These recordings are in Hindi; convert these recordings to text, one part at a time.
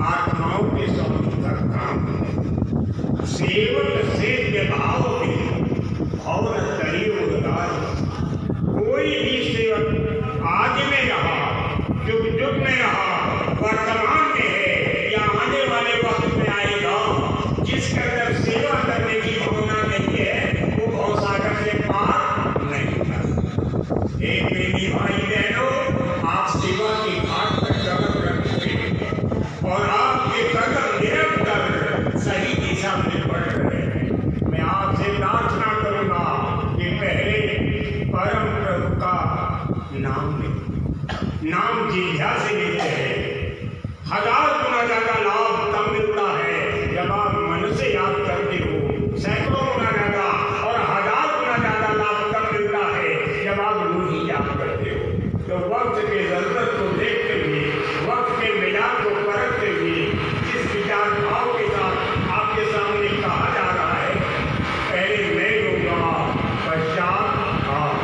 आत्माओं के स्वामी का काम है। सेवक से विभाव में और करी उदार। कोई भी सेवक आज में रहा, युग युग में रहा, वर्तमान में है या आने वाले वक्त में आएगा, जिसके अंदर सेवा करने की भावना नहीं है वो भवसागर से पार नहीं होता। एक मेरी भाई बहनों, आप सेवा की घाट पर कदम रखोगे और आपके कदम निरंतर सही दिशा में बढ़ रहे हैं। मैं आपसे प्रार्थना करूंगा कि पहले परम प्रभु का नाम लें। नाम जिह्वा से लेते हैं। 1000 गुना ज्यादा लाभ तब मिलता है जब आप मन से याद करते हो। सैकड़ों गुना ज्यादा और 1000 गुना ज्यादा लाभ तब मिलता है जब आप रूह ही याद करते हो। तो वक्त के जरूरत को देखते हुए, वक्त के मिलाप को परखते हुए, जिस विचार भाव के साथ आपके सामने कहा जा रहा है, पहले मैं लूंगा, पश्चात आप।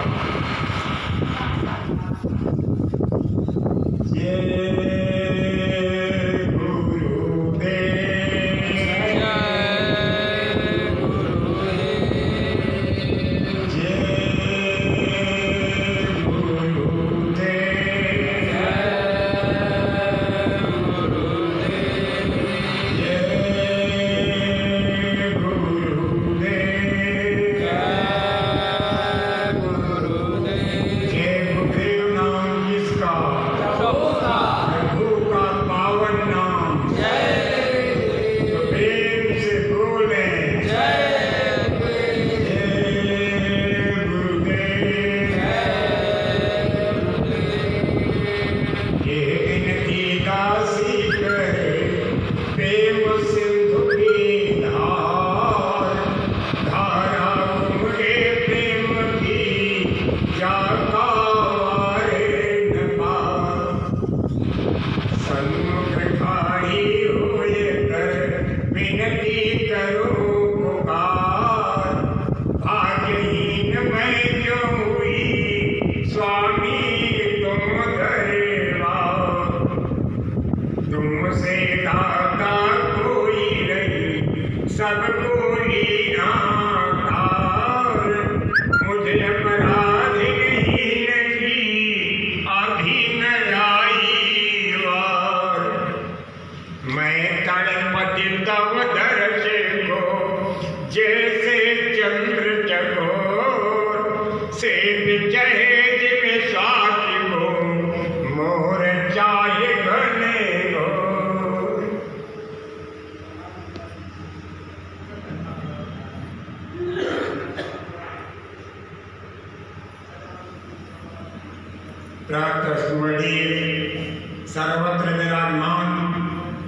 सर्वत्र विराजमान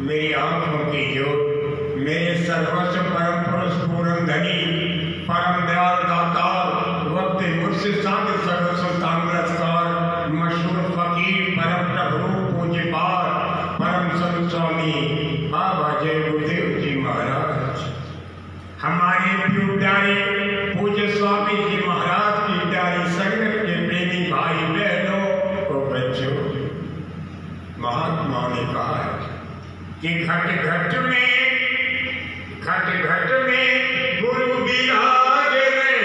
मेरी आंखों की ज्योत, मेरे सर्वस्व परम पुरुष पूर्ण धनी परम दयाल दाता, वक्त मुझसे साथ सर्वस्व ताम्रस्कार मशहूर फकीर परम प्रभु पूज्य पार परम संत स्वामी बाबा जय गुरुदेव जी महाराज, हमारे प्यारे पूज्य स्वामी जी महाराज की प्यारी संगत के प्रेमी भाई बहनों को बच्चों, महात्मा ने कहा है कि घट घट में गुरु विराज रहे,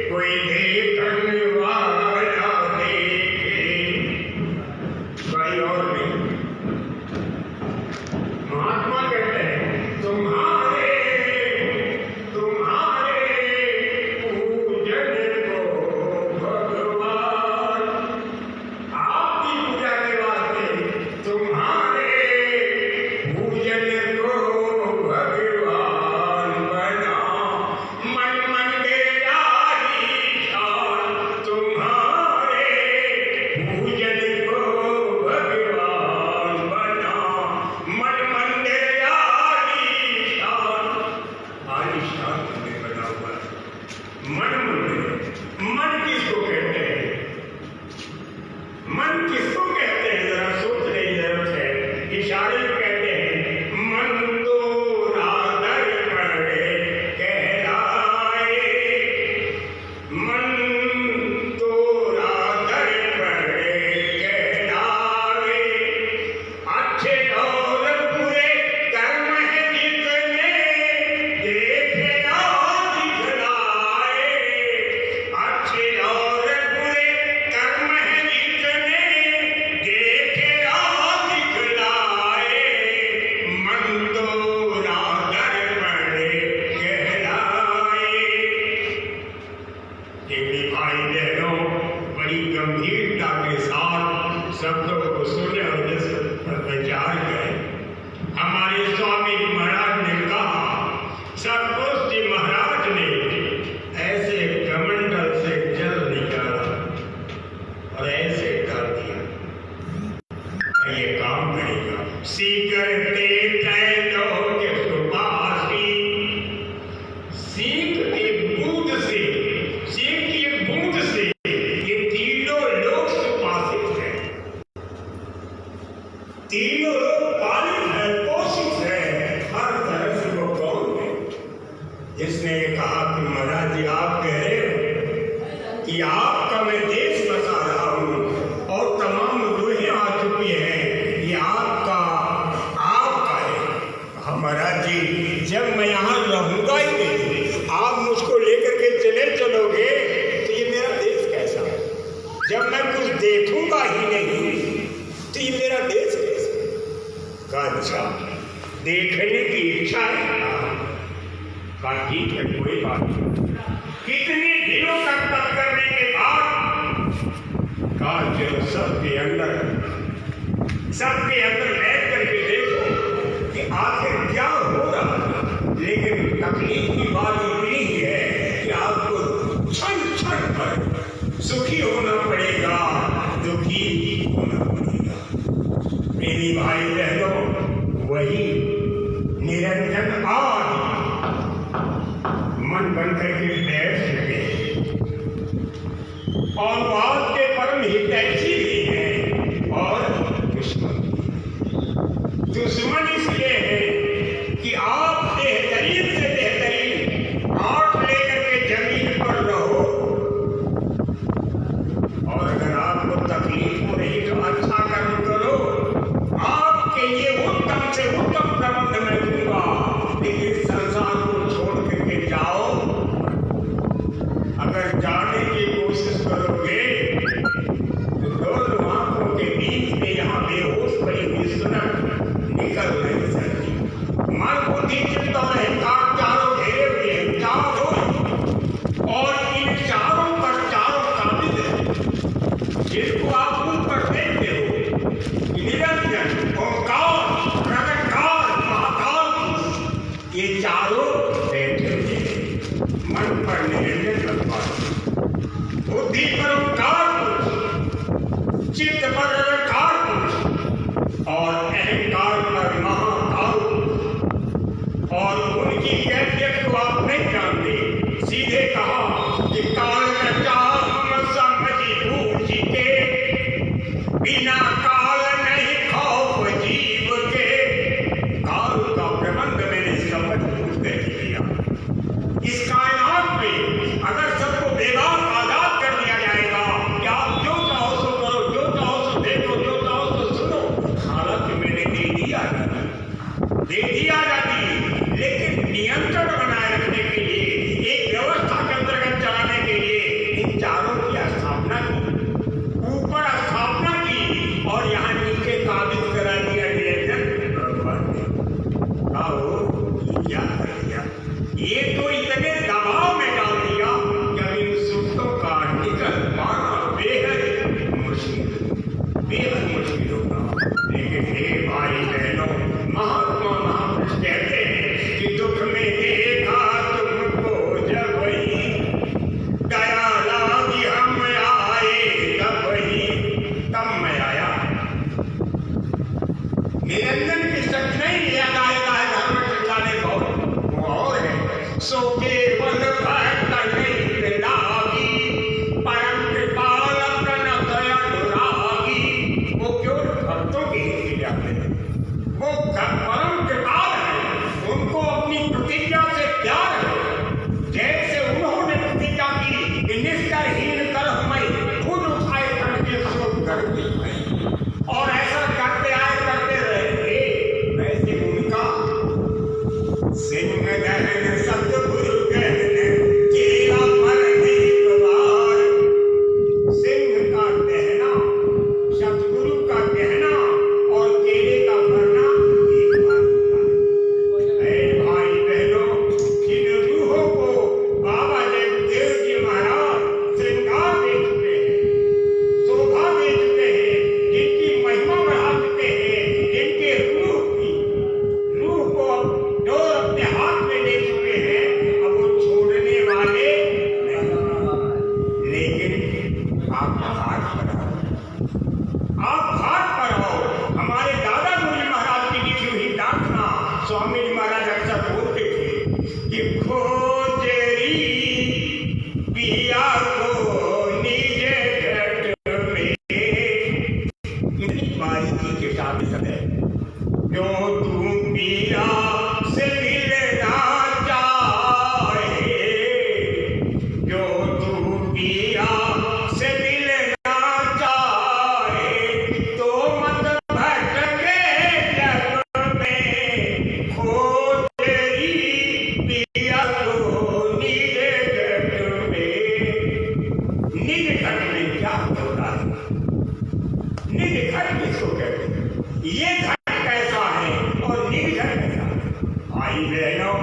कोई देखने वाला देखे, कोई और नहीं। महात्मा कहते हैं तुम्हारे पूजन को भगवान, आपकी पूजा के वास्ते तुम्हारे पूजन को भगवान सुने और जिस पर विचार करें। हमारे स्वामी जी महाराज ने कहा, सतपुरुष जी महाराज ने ऐसे कमंडल से जल निकाला और ऐसे कर दिया, ये काम करेगा। सीकरते तैलो के सुपासी, सीख की बूंद से, सीख की बूंद से ये तीनों लोग सुपासित हैं, तीनों लोग पालित है, पोषित है, हर तरह से वो कौन है? जिसने कहा कि महाराज जी आप कह रहे हो कि आपका मैं देश बसा रहा हूं और तमाम रूहें आ चुकी हैं, ये आपका है। महाराज जी जब मैं यहाँ रहूंगा ही नहीं, आप मुझको लेकर के चले चलोगे तो ये मेरा देश कैसा है? जब मैं कुछ देखूंगा ही नहीं तो ये मेरा देश कैसा? अच्छा, देखने की इच्छा है, ठीक है, कोई बात नहीं। कितने दिनों तक तप करने के बाद चलो सबके अंदर बैठ करके देखो कि आखिर क्या हो रहा है। लेकिन तकलीफ की बात इतनी ही है कि आपको क्षण क्षण पर सुखी होना पड़ेगा, दुखी होना पड़ेगा। मेरी भाई बहनों, वही निरंजन आज मन बन करके बैठ सके और बात के परम हितैषी भी है और दुश्मन इसलिए है कि आप बेहतरीन से बेहतरीन आठ लेकर के जमीन पर रहो, और अगर आपको तकलीफ हो रही तो अच्छा कर्म करो, आपके लिए उत्तम से उत्तम प्रबंध मैं दूंगा। लेकिन संसार को छोड़ करके जाओ, अगर जाने की कोशिश करोगे तो दोनों आंखों के बीच में यहाँ बेहोश पड़ी हुई सुनक निकल नहीं सकती। मन बुद्धि चित्त और अहंकार चारों घेरे हुए हैं, चारों, और इन चारों पर चारों काबिज है, जिसको आप ऊपर देखते हो, निरंजन, ओंकार, प्रकटकार, महाकाल, ये चारों बैठे हुए मन पर निरंजन भगवान, बुद्धि पर ओंकार, चित्त पर अहंकार और अहंकार पर महाकाल। और उनकी कैफियत को आप नहीं जानते। सीधे कहा कि काल न चाहम समझी बूझ के, बिना काल नहीं खौफ जीव के। काल का प्रबंध मैंने समझ बूझ कर किया। इस कायनात में अगर सबको बेगार आजाद कर दिया जाएगा कि आप जो चाहो सो करो, जो चाहो सो देखो, जो चाहो सो सुनो, हालांकि मैंने दे दिया जाती, लेकिन नियंत्रण बनाए रखने के लिए, एक व्यवस्था के अंतर्गत चलाने के लिए इन चारों की स्थापना की, ऊपर स्थापना की और यहाँ नीचे काबिज करा दिया निरंजन भगवान ने। आओ क्या कर दिया, ये तो इतने दबाव में डाल दिया कि अब इन सुखों का निकल पाना बेहद मुश्किल होगा। लेकिन हे भाई बहनों, महात्मा महापुरुष कहते हैं कि दुख में देखा तुमको जब ही, दया लागी हम आए तब ही, तब मैं आया। निरंजन की सच नहीं याद आएगा है धर्म चिल्लाने को, वो और है सो केवल भक्त नहीं लागी, परम कृपाल अपना दया अनुरागी। वो क्यों भक्तों की हित जाते हैं, वो परम कृपाल है, उनको अपनी प्रतिज्ञा से प्यार है। जैसे उन्होंने प्रतिज्ञा की कि निष्करहीन कर मैं खुद उठाए करके शोक कर दी, और ऐसा करते आए करते रहेंगे। वैसे उनका सिंह दहन सतगुरु के उपनिषद है। जो तू पिया से मिलना चाहे, जो तू पिया से मिलना चाहे, तो मत भटके जग में, खो तेरी पिया को निज घट में। निज घट में क्या होता है? निज घट किसको कहते हैं? ये घट कैसा है और निज घट कैसा है? आई बहनों,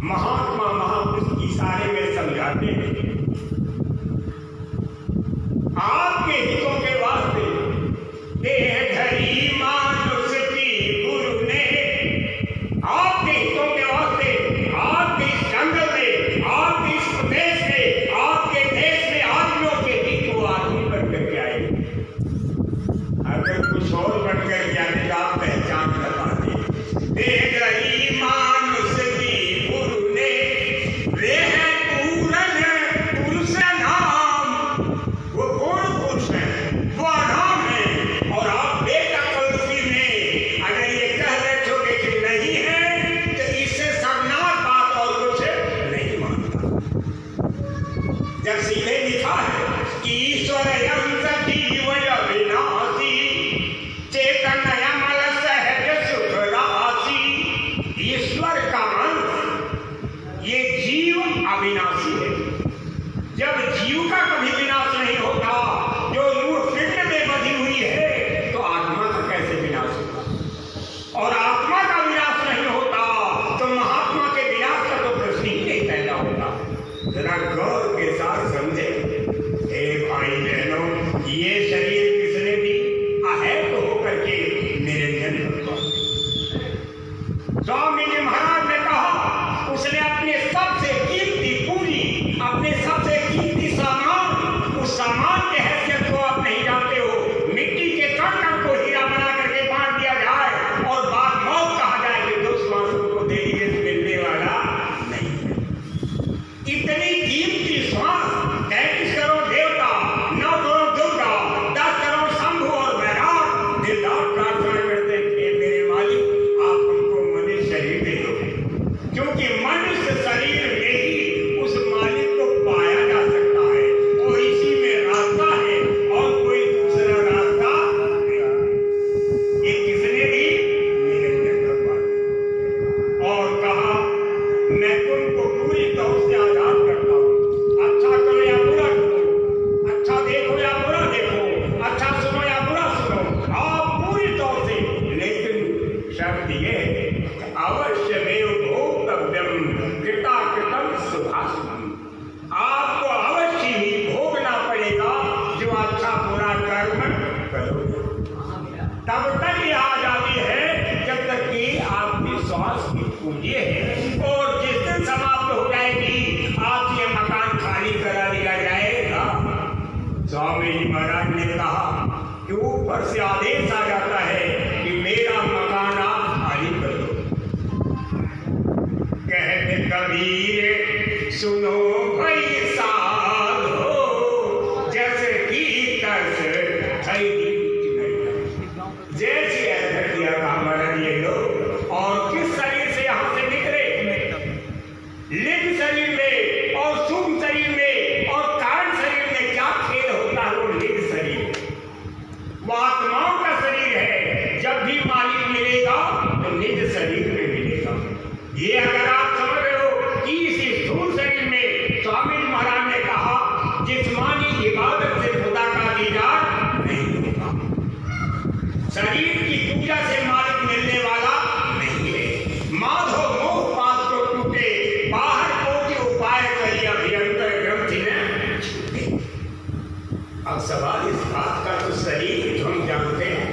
महात्मा महापुरुष इशारे में समझाते हैं, आपके हितों के वास्ते देह धरी मानुष की गुरु ने, आपके हितों के वास्ते, आपके इस जंगल में, आपके इस प्रदेश में, आपके देश में आदमियों के हित को आदमी बन करके आए। अगर कुछ और बन कर जाने का पहचान कर पाते। देह धरी मानुष की गुरु ने, वे है पूरन पुरुष नाम। वो कौन पुरुष है? वो नाम है। और आप बेदखल उसी में अगर ये कह बैठोगे कि नहीं है, तो इससे सरनाथ बात और कुछ नहीं मानता। जब सीधे लिखा है कि ईश्वर जीव अविनाशी, चेतन अमल सहज सुख राशि। ईश्वर का अंश, ये जीव अविनाशी है। जब जीव का कभी विनाश नहीं होता, जो रूह पिंड में बधी हुई है, तो आत्मा का कैसे विनाश होगा? और आत्मा का विनाश नहीं होता, तो महात्मा के विनाश का तो प्रश्न ही नहीं पैदा होता। जरा गौर के साथ समझे। हे भाई बहनों, ये शरीर किसने दी? है तो होकर के निरंजन भगवान। स्वामी जी महाराज ने कहा, उसने अपने सबसे कीमती पूरी, अपने सबसे कीमती सामान, उस सामान के हैसियत को आप नहीं जानते हो। मिट्टी के कण कण को हीरा बना करके बांट दिया जाए और बाद मौत कहा जाए कि दो श्वासों को दे दिए, मिलने वाला नहीं है। इतनी कीमती श्वास 33 करोड़ देवता, 9 करोड़ दुर्गा, 10 करोड़ शंभु और बैराग दिलदार प्रार्थना करते थे, मेरे मालिक आप हमको मनुष्य शरीर दे दो, क्योंकि मनुष्य शरीर में ही उस मालिक को पाया जा सकता है और इसी में रास्ता है और कोई दूसरा रास्ता नहीं। ये किसने दी? निरंजन भगवान। और कहा, मैं तुमको पूरी तौर से आजाद करता हूँ। अच्छा करो या बुरा करो, अच्छा देखो या बुरा देखो, अच्छा सुनो या बुरा सुनो, आप पूरी तौर से। लेकिन शब्द ये है, अवश्य में भोक्तव्यम कृताकृतम शुभाशुभम। आपको अवश्य ही भोगना पड़ेगा जो अच्छा बुरा कर्म करोगे। तब तक ये आजादी है जब तक कि आपकी श्वास की पूंजी है, और जिस दिन समाप्त हो जाएगी, आप ये मकान खाली करा दिया जाएगा। स्वामी जी महाराज ने कहा कि ऊपर से आदेश आ जाता है कि मेरा मकान आप खाली कर दो। कहते कबीर सुनो भाई साधो, जैसे की तर्स जैसे ऐसा किया था हमारा ये लोग। और किस शरीर से यहाँ से निकले? लिंग शरीर में और सूक्ष्म शरीर में और कारण शरीर में क्या खेल होता है? वो लिंग शरीर, वो आत्माओं का शरीर है। जब भी मालिक मिलेगा तो निज शरीर में मिलेगा। ये अगर आप समझ रहे हो कि इस स्थूल शरीर में स्वामी महाराज ने कहा, जिस्मानी इबादत से खुदा का दीदार नहीं होगा। शरीर की पूजा से मालिक मिलने वाला नहीं है। माधो मोह पास को टूटे, बाहर कोटि उपाय करी, अभियंतर ग्रंथि ने छूटे। अब सवाल इस बात का, तो शरीर हम जानते हैं,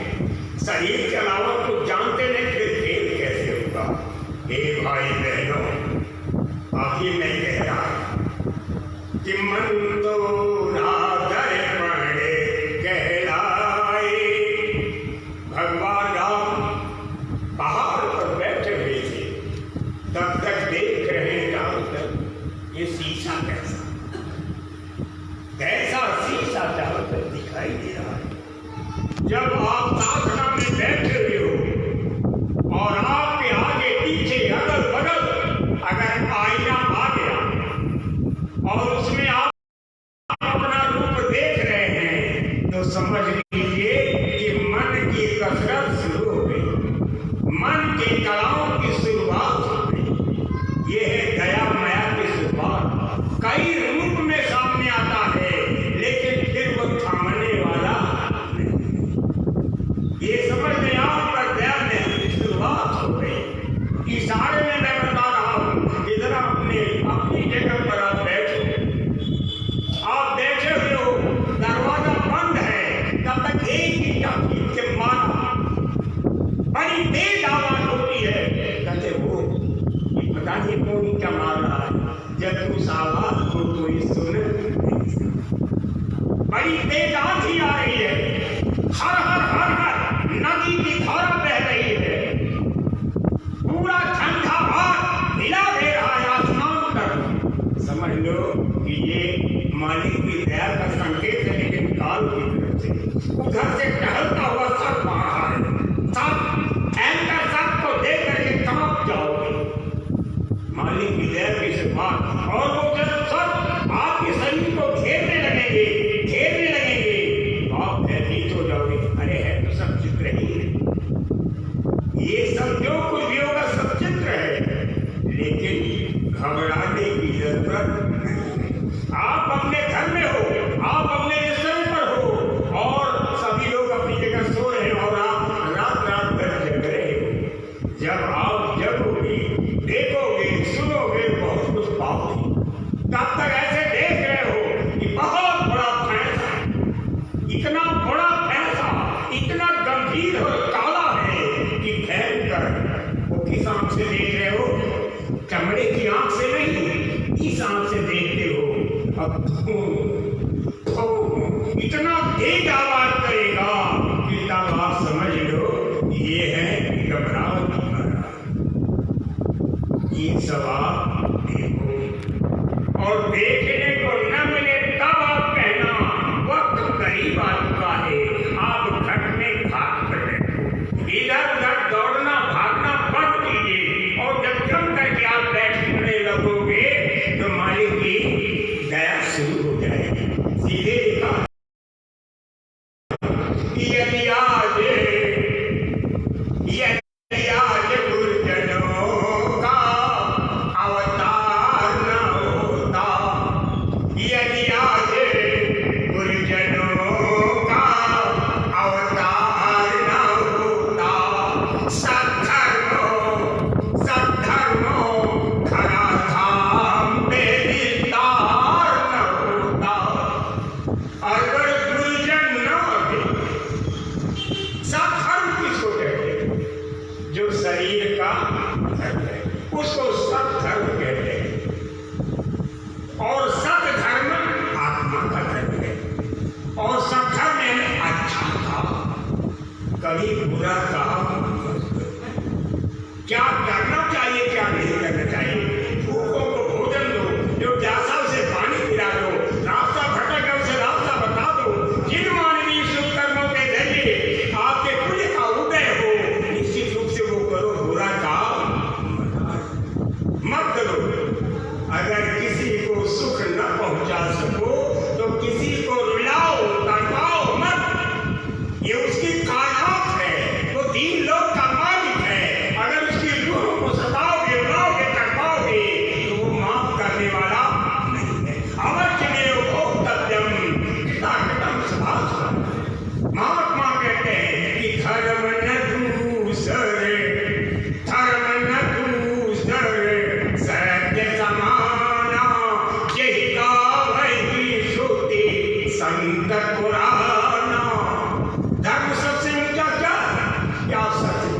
शरीर के अलावा कुछ जानते नहीं, फिर खेल कैसे होगा? हे भाई बहनों, आखिर नहीं कह रहा कि मन तो राधर पड़े कहलाए। भगवान राम ये समझ में आप पर ध्यान देने की शुरुआत हो गई। इशारे में मैं बता रहा हूँ, इधर अपनी जगह पर आप बैठे हुए हो, दरवाजा बंद है, तब तक एक ही टाइम से मारा बड़ी तेज आवाज होती है, कहते वो ये पता नहीं कौन क्या मार रहा है। जब उस आवाज को कोई सुने, बड़ी तेज आंधी आ रही है, हर हर हर हर नदी की धारा बह रही है, पूरा ठंडा भार हिला दे रहा है आसमान तक। समझ लो कि ये मालिक की दया का संकेत है, लेकिन काल की तरफ से उधर से टहलता हुआ सब आ रहा है। सब एंकर सब को देख करके कांप जाओगे, मालिक की दया की शुरुआत। और वो जब सब आपके शरीर को घेरने लगेंगे, आप भयभीत हो जाओगे। अरे है तो सब चित्र ही है, ये सब जो कुछ भी होगा सब चित्र है, लेकिन घबराने की जरूरत नहीं। आप अपने घर में हो, आप अपने बिस्तर पर हो और सभी लोग अपनी जगह सो रहे हो और आप रात भर जग रहे हो। जब आप जगोगे, देखोगे, सुनोगे, बहुत कुछ पाओगे। तब तक ऐसे देख रहे हो कि बहुत बड़ा फैसला, इतना बड़ा फैसला, इतना गंभीर और काला है कि भयंकर। वो किस आंख से देख रहे हो? चमड़े की आंख से नहीं, इस आंख से देखते हो। अब इतना तेज आवाज करेगा कि तब आप समझ लो ये है घबराहट। ये सब आप देखो और देखने को न मिले तब आप कहना वक्त करीब आ चुका है। आप घर में भाग कर बैठो, इधर उधर दौड़ना भागना बंद कीजिए और जब जम करके आप बैठने लगोगे तो मालिक की दया शुरू हो जाएगी। सीधे लिखा कभी बुरा कहा क्या करना चाहिए, क्या नहीं करना चाहिए। भूखों को भोजन दो, जो प्यासा उसे पानी पिला दो, रास्ता भटक है उसे रास्ता बता दो। जिन मानवीय शुभ कर्मों के जरिए आपके पुण्य का उदय हो, निश्चित रूप से वो करो, बुरा काम मत करो। अगर किसी को सुख न पहुंचा सको तो किसी को रुलाओ, तड़पाओ मत। ये उसकी कायनात है, वो तीन लोग का मालिक है। अगर उसकी रूह को सताओगे, रुलाओगे, तड़पाओगे तो वो माफ करने वाला नहीं है। अवश्य में भोक्तव्यम कृताकृतम सभासुरम्। महात्मा कहते हैं कि धर्म न दूसरे, धर्म न दूसरे, सत्य समाना यही का वही श्रुति संत पुराना। धर्म सबसे ऊंचा क्या सत्य,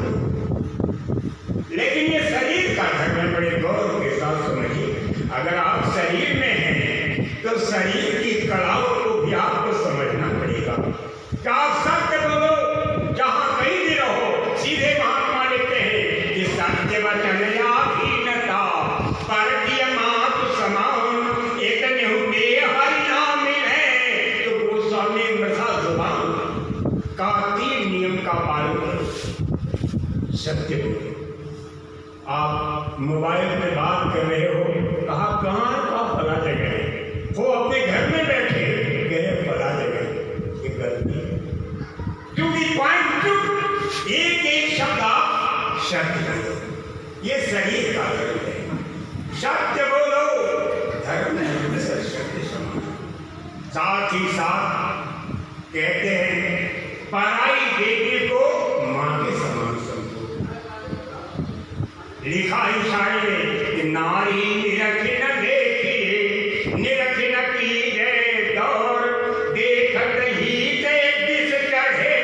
लेकिन ये शरीर का धर्म है। बड़े गौर के साथ समझिए, अगर आप शरीर में हैं तो शरीर की कलाओं को भी आपको समझना पड़ेगा। क्या आप सत्य बोलो, जहां कहीं भी रहो। सीधे महात्मा लिखते हैं कि सत्य वचन याधीनता परकियमात समान एक निहुते हरि नाम है। तो गोस्वामी मृषा जुबान का 3 नियम का पालन करो। सत्य बोलो। आप मोबाइल पे बात कर रहे हो, कहा कहाँ है, कहा फला जगह है। वो अपने घर में बैठे गए फला जगह, ये गलती। क्योंकि पॉइंट एक एक शब्द आप सत्य बोलो, ये शरीर का धर्म है। सत्य बोलो, धर्म है सत्य समान। साथ ही साथ कहते हैं पराई बेटी को लिखा ही शायरी में कि नारी निरख न देखिए, निरख न कीजे दौर, देखत ही ते दिस चढ़े,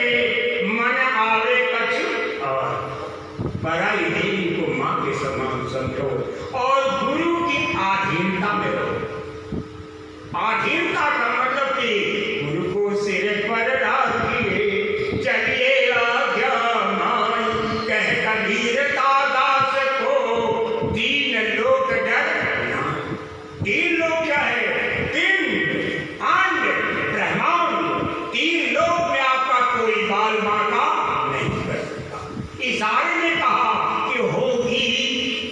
मन आवे कछु और। पराई देवी को माँ के समान समझो और गुरु की आधीनता में रहो। आधीनता का मतलब कि गुरु को सिर पर रखिए, चलिए आज्ञा मान, कह कबीर दास को तीन लोक डर। तीन लोग क्या है? तीन अंड ब्रह्मांड, तीन लोक में आपका कोई बाल बांका नहीं कर सकता। इशारे ने कहा कि होगी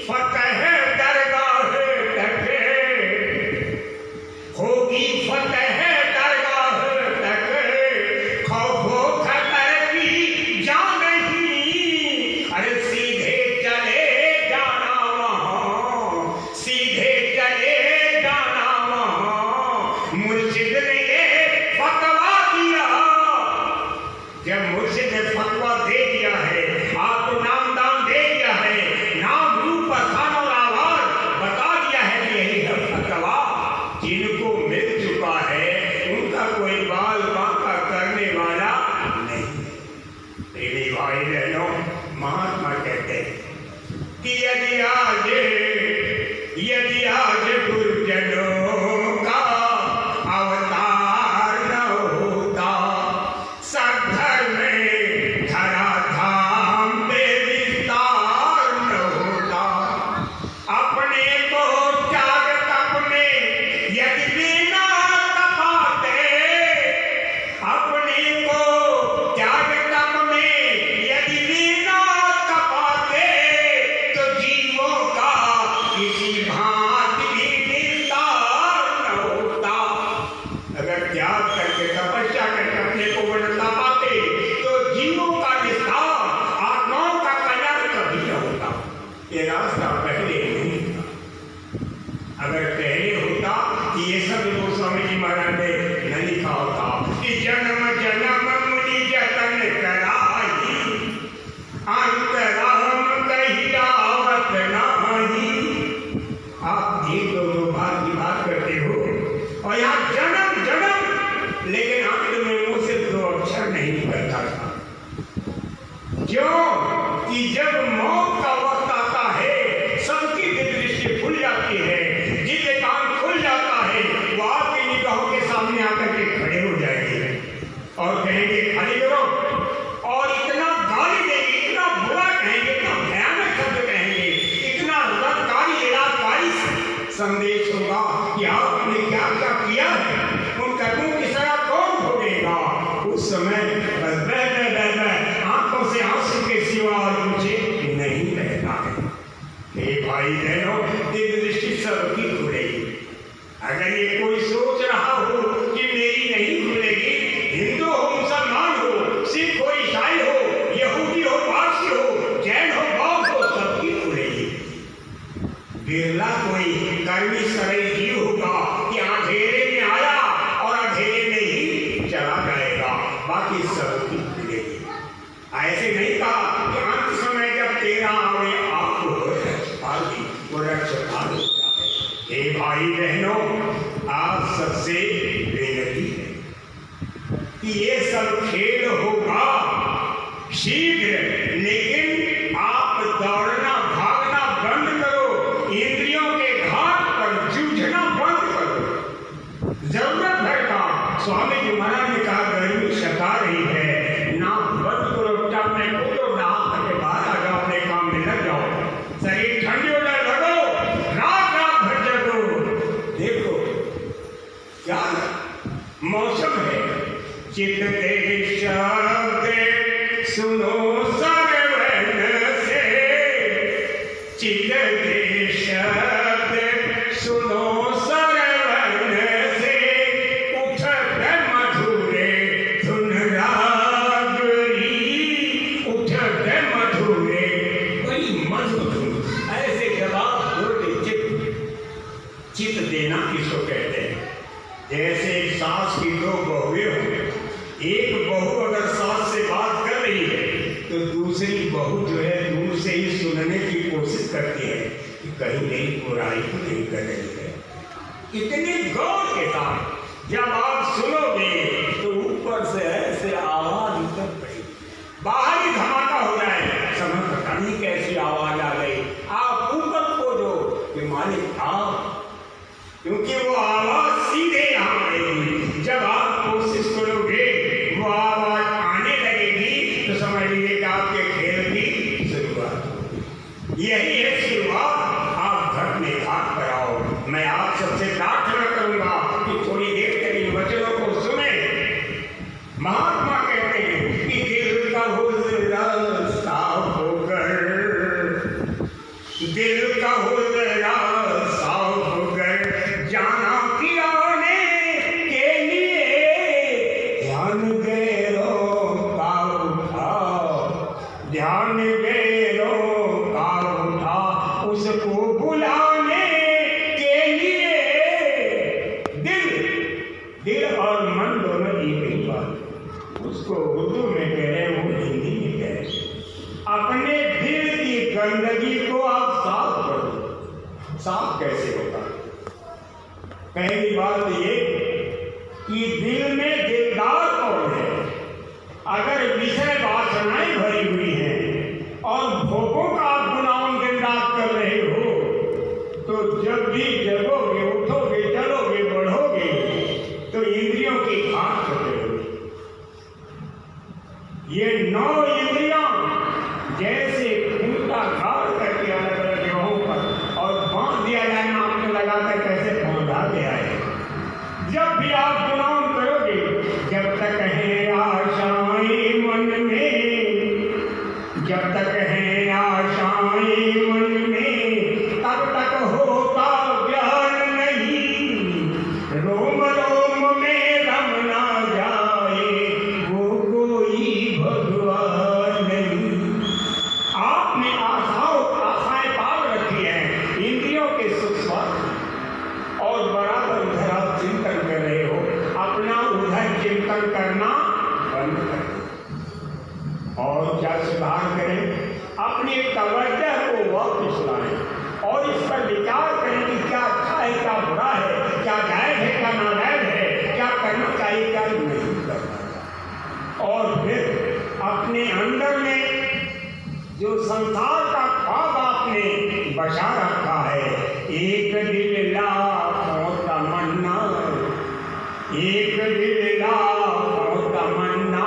फतेह दरगाह तक, होगी फतेह दरगाह तक, खौफो खतर की जान नहीं। अरे सीधे चले जाना वहाँ, सीधे चले जाना वहाँ, मुर्शिद ने ये फतवा दिया। जब मुर्शिद ने फतवा दे दिया है, आपको नाम दाम दे दिया है, नाम रूप स्थान और आवाज बता दिया है कि यही है फतवा, जिनको मिल चुका है उनका कोई बाल बांका करने वाला नहीं। मेरे भाई बहनों, महात्मा कहते हैं कि यदि आज गुरुजनों का अवतार न होता, सब धर्म में धरा धाम पे विस्तार न होता, अपने को त्याग तप में यदि बिना तपाते, अपने को त्याग तप में यदि बिना तपाते, तो जीवों का किसी भांति भी निस्तार न होता। अगर त्याग करके तपस्या करके अपने को वो न तपाते तो जीवों का निस्तार, आत्माओं का कल्याण कभी न होता। ये रास्ता पहले नहीं था। अगर पहले होता कि ये सब जो स्वामी जी महाराज ने न लिखा होता कि जन्म जन्म मुनि जतन कराई, अंतराम कही आवत नाही। आप एक दो बात की बात करते हो और यहाँ जन्म जन्म, लेकिन अंत में मुंह से दो अक्षर नहीं निकलता था। क्यों? कि जब मौत का वक्त आता है, सबकी दृष्टि खुल जाती है, जिसके कान खुल जाता है, वो आपकी निगाहों के सामने आकर के खड़े हो जाएंगे और कहेंगे खाली करो, और इतना गाली देंगे, इतना बुरा कहेंगे, इतना भयानक शब्द कहेंगे, इतना रदकारी इलाकारी संदेश होगा कि आपने क्या क्या किया है, उन कर्मों की सजा कौन भोगेगा। उस समय बस आंखों से आंसू के सिवा और मुझे नहीं रहता है। हे भाई बहनों, दिव्य दृष्टि सबकी खुलेगी। अगर ये कोई सोच रहा हो कि मेरी नहीं खुलेगी, हिंदू हो, मुसलमान हो, सिख हो, ईसाई हो, यहूदी हो, पारसी हो, जैन हो, बौद्ध हो, सबकी खुलेगी। बिरला कोई कर्मी सरई जीव होगा कि अंधेरे में आया और अंधेरे में ही चला जाएगा, बाकी सबकी खुलेगी। ऐसे नहीं कहा कि अंत समय जब तेरा आवे आपको रक्षपाली, वो रक्षपाल होता है। हे भाई बहनों, आप सबसे विनती है कि ये सब खेल होगा शीघ्र, लेकिन आप दौड़ना भागना बंद करो, इंद्रियों के घाट पर जूझना बंद करो। जरूरत है का स्वामी जी महाराज ने कहा गर्मी सता रही है, नाक बंद करो, अपने को तो नाक करके बाहर आ जाओ, अपने काम में लग जाओ, शरीर ठंडी हो जाए, लगो रात रात भर जगो। देखो क्या मौसम है, चित्त के शब्द सुनो सरवण से, चित्त के शब्द सुनो सरवण से, उठत मधुरे धुन रागरी, उठत मधुरे, बड़ी मधुर धुन। ऐसे जवाब बोलते चित्त देना किसको कहते हैं? जैसे एक सास की दो बहुएं हो, एक बहू अगर सास से बात कर रही है तो दूसरी दूसरी बहू जो है दूर से ही सुनने की कोशिश करती है कि कहीं नहीं बुराई तो नहीं कर रही है। इतनी गौर के साथ जब आप सुनोगे तो ऊपर से ऐसे आवाज उतर पड़ी, बाहर ही धमाका हो जाए, समझ पता नहीं कैसी आवाज आ गई। आप ऊपर खोजो कि मालिक आप, क्योंकि वो आवाज सीधे यहाँ आएगी। जब आप कोशिश करोगे वो आवाज आने लगेगी तो समझ लीजिए कि आपके खेल की शुरुआत होगी। यही है शुरुआत। आप घर में हाथ पर आओ। मैं आप सबसे प्रार्थना करूंगा कि थोड़ी देर तक इन वचनों को सुने। महात्मा कहते हैं कि दिल का हुजरा साफ होकर, दिल का हुजरा साफ होकर जाना किराने के लिए, ध्यान गैरों का उठा, ध्यान गैरों का उठा उसको बुलाने के लिए। दिल और मन दोनों एक ही बात, उसको उर्दू में कह रहे हैं, वो हिंदी में कह रहे हैं। अपने दिल की गंदगी को आप साफ करो। साफ कैसे होगा? पहली बात ये कि दिल में दिलदार कौन है? अगर विषय वासनाएं भरी हुई हैं और भोगों का आप गुलाम दिन रात कर रहे हो, तो जब भी जगोगे, उठोगे, चलोगे, बढ़ोगे तो इंद्रियों की घाट करोगे। ये 9 इंद्रियां जैसे खूंटा घाट करके अलग अलग जगहों पर और बांध दिया जाए, नाम में लगाकर कैसे बांधा गया है। जब भी आप गुलाम करोगे, जब तक है आशाएं मन में, जब तक है आशाएं मन में, तब तक होता ज्ञान नहीं। रोम रोम में रम ना जाए वो कोई भगवान नहीं। आपने आशाएं पाल रखी हैं इंद्रियों के सुख स्वास्थ्य, और बराबर उधर आप चिंतन कर रहे हो। अपना उधर चिंतन करना बंद कर दो और क्या सुधार करें? अपनी तवज्जो को वापस लाएं और इस पर विचार करें कि क्या अच्छा है, क्या बुरा है, क्या जायज है, क्या नाजायज है, क्या करना चाहिए, क्या नहीं करना चाहिए। और फिर अपने अंदर में जो संसार का ख्वाब आपने बचा रखा है, एक दिल लाखों तमन्ना, एक दिल लाखों तमन्ना,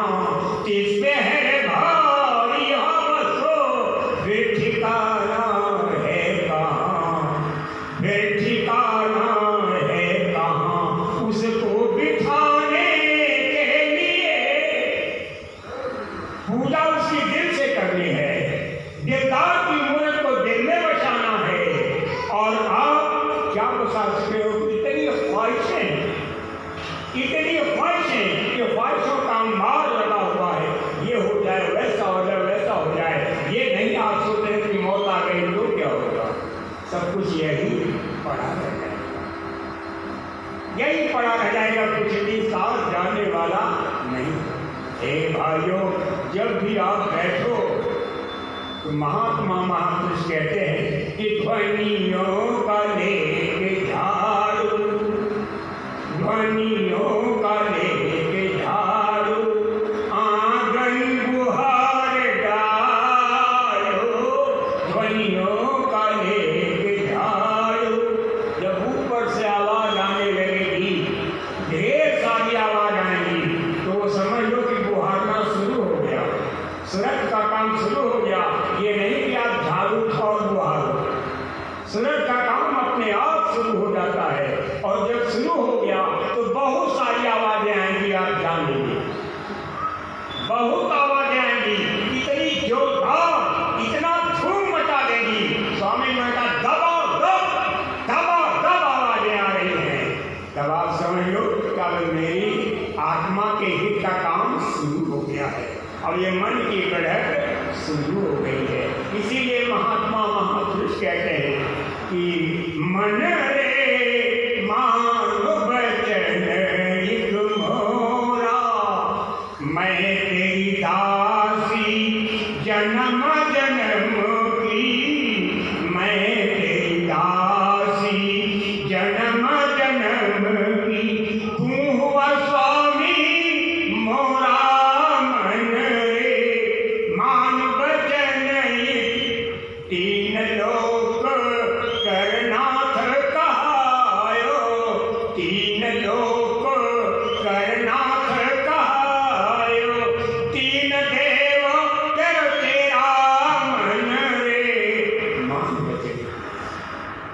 किस पे है भारी बसो, फिर ठिकाना है कहाँ, फिर ठिकाना है कहाँ, उसको बिठाने के लिए पूजा उसकी दिल से करनी है। दिलदार की मूर्त को दिल में बसाना है। और आप क्या बसा सकते हो? इतनी ख्वाहिशें, इतनी ख्वाहिशें कि ख्वाहिशों का अंबार लगा हुआ है। ये हो जाए, वैसा हो जाए, वैसा हो जाए। ये नहीं आप सोचते हैं कि मौत आ गई तो क्या होगा? सब कुछ यही पड़ा रह जाएगा, यही पड़ा रह जाएगा, कुछ भी साथ जाने वाला नहीं। हे भाइयों, जब भी आप बैठो तो महात्मा महापुरुष कहते हैं कि ध्वनियों का लेके झाड़ू, ध्वनियों का लेके झाड़ू, आंगन बुहार डालो, ध्वनियों का लेके झाड़ू। जब ऊपर से आवाज आने लगेगी, ढेर सारी आवाज आएगी, तो समझ लो कि बुहारना शुरू हो गया, सुरत का काम शुरू हो गया। ये नहीं कि आप झाड़ू और बुहारो, सुरत का काम अपने आप शुरू हो जाता है। और जब शुरू हो गया तो बहुत सारी आवाजें आएंगी, आप जान लीजिए, बहुत आवाजें आएंगी, इतनी जोरदार, इतना धूम मचा देगी। स्वामी जी का दबा आवाजें आ रही हैं। तब आप समझ लो क्या मेरी आत्मा के हित का काम शुरू हो गया है। अब ये मन की बढ़त शुरू हो गई है। इसीलिए महात्मा महापुरुष कहते हैं कि मन रे मानो बचन एक मोरा, मैं तेरी जन्म जन्म की मैं तेरी दासी, जन्म जन्म की तू हुआ स्वामी मोरा मन रे, मान वचन तीन लोक करनाथ कहायो, तीन लोक करनाथ कहायो, तीन देव कर तेरा मन रे, मान वचन।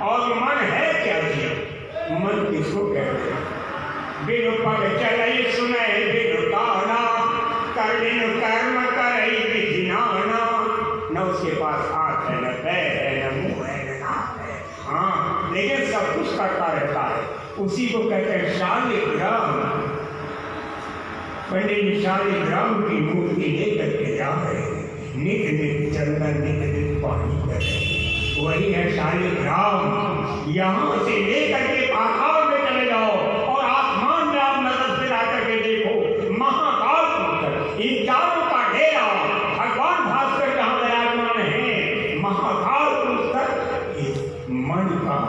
और मन है क्या जी? मन किसको कहते हैं? बिनु पग चलई सुने बिनु काना, कर बिनु कर्म करई विधि नाना, न उसके पास हाथ है, न पैर है, न मुंह है, न नाक है, हाँ लेकिन सब कुछ करता रहता है। उसी को कहते हैं शालिग्राम। पंडित जी शालिग्राम की मूर्ति लेकर के जा रहे हैं, नित नित चंदन नित नित पानी कर रहे हैं, वही है शालिग्राम। यहाँ से लेकर के पाताल में चले जाओ और आसमान में आप नजर से आकर के देखो, महाकाल पुस्तक, इन चारों का डेरा भगवान भास्कर जहाँ विराजमान है, महाकाल पुस्तक इस मन का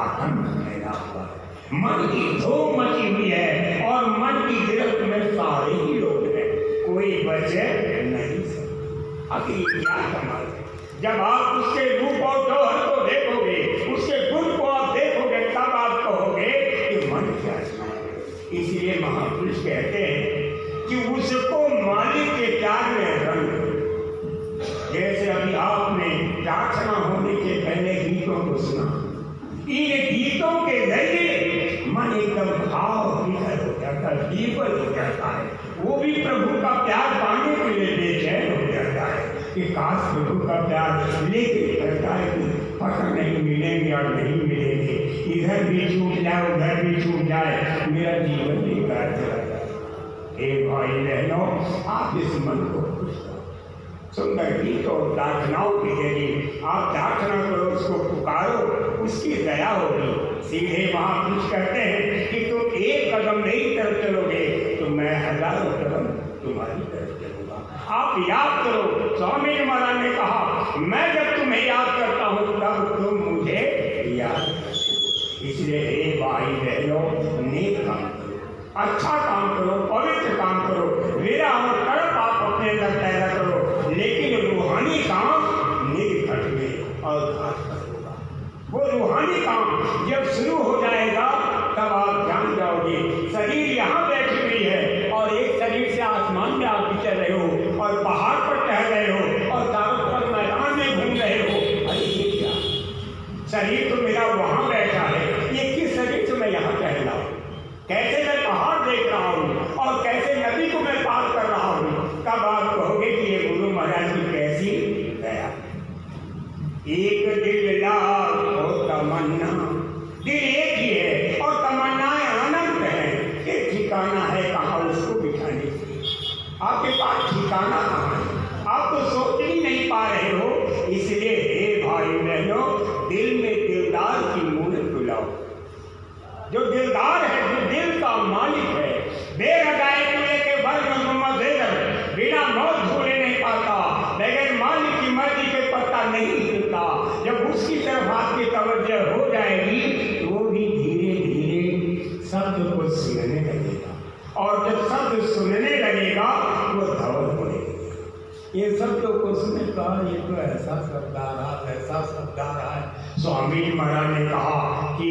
आतंक फैला हुआ है, मन की धूम मची हुई है और मन की गिरफ्त में सारे ही लोग हैं, कोई बचे नहीं सकता। आखिर क्या कमाल है? जब आप उसके रूप और जौहर को देखोगे, उसके गुण को आप देखोगे, तब आप कहोगे कि मन क्या है। इसलिए महापुरुष कहते हैं कि उसको मालिक के प्यार में रंग। जैसे अभी आपने प्रार्थना होने के पहले गीतों को सुना, इन गीतों के जरिए मन एकदम भाव विभोर हो जाता है, विभोर हो जाता है। वो भी प्रभु का प्यार पाने के लिए बेचैन हो जाता है कि काश प्रभु का प्यार लेके करता है कि पता नहीं मिलेंगे और नहीं मिलेंगे, इधर भी छूट जाए उधर भी छूट जाए, मेरा जीवन बेकार चला जाए। हे भाई बहनों, आप इस मन को खुश करो, सुंदर गीत और प्रार्थनाओं के जरिए आप प्रार्थना करो, उसको पुकारो, उसकी दया होगी। सीधे महापुरुष कहते हैं कि तुम एक कदम मेरी तरफ चलोगे तो मैं हजारों कदम तुम्हारी तरफ चलूंगा। आप याद करो, स्वामी महाराज ने कहा, मैं जब तुम्हें याद करता हूँ तब तुम मुझे याद करो। इसलिए हे भाई बहनों, नेक काम करो, अच्छा काम करो, पवित्र काम करो, मेरा और कर्म आप अपने अंदर पैदा करो, लेकिन रूहानी काम निकट में और घातक होगा। वो रूहानी काम जब शुरू हो जाएगा तब आप जान जाओगे शरीर यहाँ बैठी हुई है और एक शरीर से आसमान में आप चल रहे हो और पहाड़ पर टहल रहे हो और चारों तरफ मैदान में घूम रहे हो। अरे ये क्या, शरीर तो मेरा वहाँ बैठा है, ये किस शरीर से मैं यहाँ टहल रहा हूँ? कैसे मैं पहाड़ देख रहा हूँ और कैसे नदी को मैं पार कर रहा हूँ? तब आप कहोगे कि ये गुरु महाराज की कैसी दया। एक दिल लाखों तमन्ना, दिल एक ही है और तमन्नाएं अनंत हैं, एक ठिकाना है कहाँ उसको बिठाने की। आपके पास ठिकाना कहाँ है? आप तो सोच ही नहीं पा रहे हो। इसलिए हे भाई बहनों, दिल में दिलदार की मूर्त बुलाओ। जो दिलदार है, जो दिल का मालिक है, बेरजाए कुएं के भर में बिना मौत झूले नहीं पाता, बगैर मालिक की मर्जी के पत्ता नहीं हिलता। जब उसकी तरफ आपकी तवज्जो हो जाएगी तो वो भी धीरे धीरे शब्द को सुनने लगेगा और जब शब्द सुनने लगेगा वो धवल पड़ेगा। ये शब्दों को सुने कहा, ये तो ऐसा शब्द आ रहा है, ऐसा शब्द आ रहा है। स्वामी महाराज ने कहा कि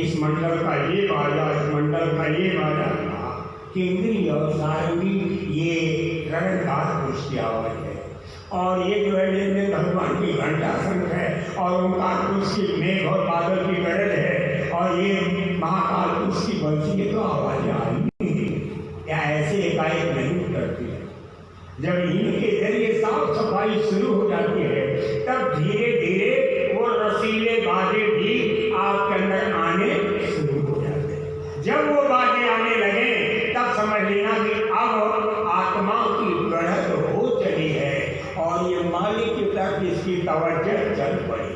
इस मंडल का ये बाजा, इस मंडल का ये बाजा, केंद्रीय और सारंगी ये रणकार पुरुष की आवाज है और ये जो है ये भगवान की घंटा शंख है और ओंकार पुरुष की मेघ और बादल की गरज है और ये महाकाल पुरुष की बंसी। ये तो आवाजें आई क्या ऐसे एकाएक नहीं करती है। जब इनके जरिए साफ सफाई शुरू हो जाती है तब धीरे धीरे वो रसीले बाजे भी आपके अंदर आने शुरू हो जाते हैं। जब वो बाजे आने लगे तब समझ लेना कि अब आत्मा की बढ़त हो चली है और ये मालिक की तरफ इसकी तवज्जो चल पड़ी।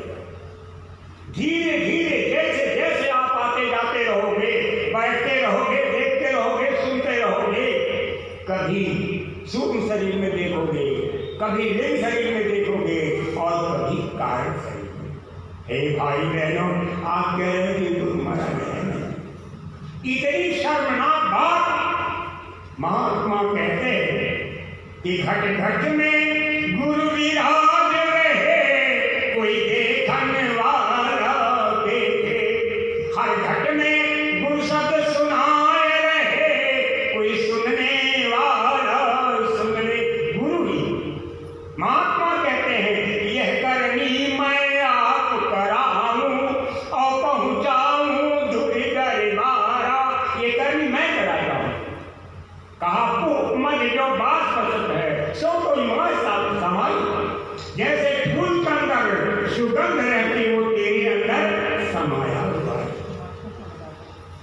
धीरे धीरे जैसे जैसे आप आते जाते रहोगे, बैठते रहोगे, देखते रहोगे, सुनते रहोगे, कभी सूक्ष्म शरीर में देखोगे कभी लिंग शरीर में देखोगे और कभी कारण शरीर में। हे भाई बहनों, आप कह रहे कि गुरु महाराज है, इतनी शर्मनाक बात। महात्मा कहते कि घट घट में गुरु विराज रहे, कोई देखने वाला देखे। हर घट में गुरु शब्द सुनाए रहे, कोई सुनने वाला सुन ले। गुरु ही महात्मा कहते हैं यह करनी मैं आप कराऊं और पहुंचाऊं धुरी दरबारा। ये करनी मैं कराता हूं। कहा मत जो बात पसंद है सो तो समाई, जैसे फूल के अंदर सुगंध रहती वो तेरे अंदर समाया हुआ है।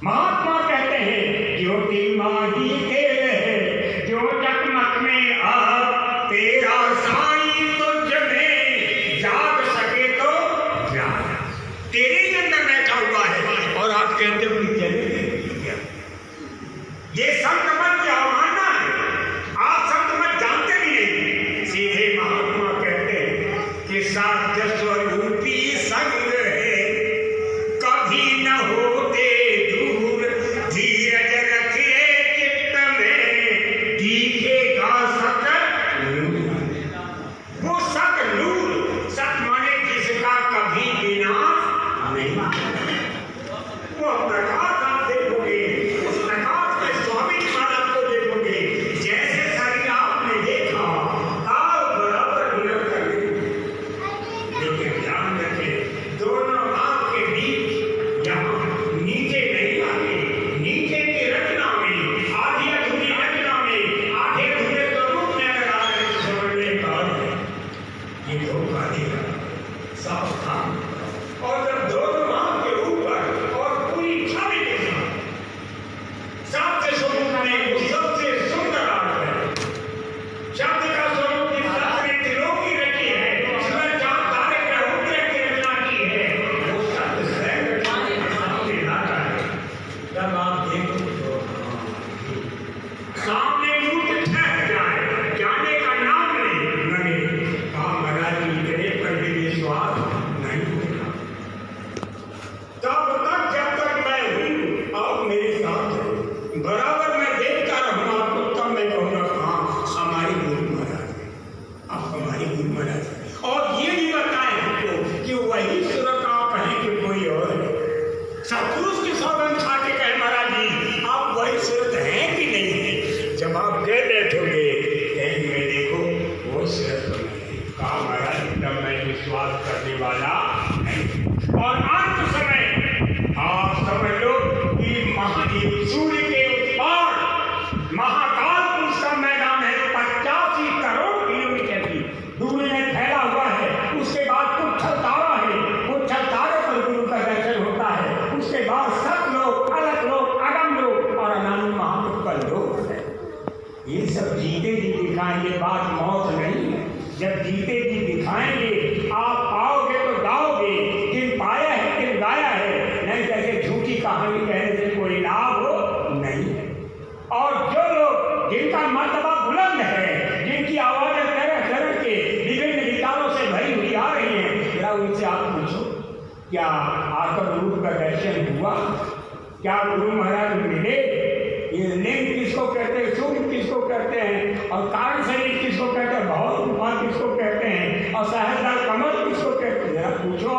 महात्मा कहते हैं ज्योति माही तेल है, जो चकमक में आ तेरा साई तुझ में जाग सके तो जाग। तेरे के अंदर बैठा हुआ है और आप कहते हो कि चले। ये संत मत की अवमानना है। आप संत मत जानते भी नहीं। सीधे महात्मा कहते हैं कि साध्य स्वरूपी संग है, कभी न होते दूर। धीरज रखिए चित्त में, दिखेगा सत नूर। वो सत नूर, सत माने जिसका कभी विनाश नहीं। वो प्रकाश आप देखोगे, उस प्रकाश में स्वामी महाराज को देखोगे। जैसे शरीर आपने देखा काल बराबर विनत कर, लेकिन ध्यान रखें दोनों आंख के बीच यहाँ नीचे नहीं आते। नीचे की रचना में, आधी अधूरी रचना में, आधे अधूरे स्वरूप में अगर आ रहे समझने का ये धोखा देगा, सावधान। और जब दोनों आंख के ऊपर और पूरी छवि के साथ शब्द स्वरूप में वो सबसे सुंदर अर्थ है। शब्द का स्वरूप जिस शब्द ने त्रिलोकी रची है, इसमें चार तारे ग्रहों की रचना की है, वो शब्द स्वयं सामने लाता है। जब आप देखो तो सामने मूर्त ठहर जाए, जाने का नाम नहीं। कहा महाराज इतने पर भी विश्वास नहीं होगा। तब तक जब तक मैं हूँ आप मेरे साथ हैं, बराबर मैं देखता रहूँ आपको, तब मैं कहूँगा हाँ हमारी गुरु महाराज है, आप हमारी गुरु महाराज है। और ये भी बताएं हमको कि वही सूरत आप हैं कि कोई और है। सतपुरुष की सौगंध खा के कहे महाराज जी आप वही सूरत हैं कि नहीं है। जब आप कह बैठोगे कहेंगे मैं देखो वो सूरत तो नहीं। कहा महाराज तब मैं विश्वास करने वाला नहीं। और अंत समय आप समझ लो कि महादेव सूर्य के उत्पाद महाकाल का मैदान है, 85 करोड़ किलोमीटर की दूरी में फैला हुआ है। उसके बाद पुच्छल तारा है, पुच्छल तारे पर गुरु का दर्शन होता है। उसके बाद सतलोक, अलग लोक, अगम लोक और अनंत महापुरुष का लोक है। ये सब जीते जी दिखाएंगे, बात मौत नहीं है। जब जीते जी दिखाएंगे आप पाओगे तो गाओगे, किन पाया है किन गाया है। नहीं जैसे झूठी कहानी कहने से कोई लाभ हो नहीं है। और जो लोग जिनका मर्तबा बुलंद है, जिनकी आवाजें तरह तरह के विभिन्न विचारों से भरी हुई आ रही हैं, जरा उनसे आप पूछो क्या आकर रूप का दर्शन हुआ? क्या गुरु महाराज मिले? ये लिंग किसको कहते हैं, सूर्य किसको कहते हैं, और कारण शरीर किसको कहते हैं, बहुत रूपान किसको कहते हैं, और सहस्र कमल किसको कहते हैं? जरा पूछो।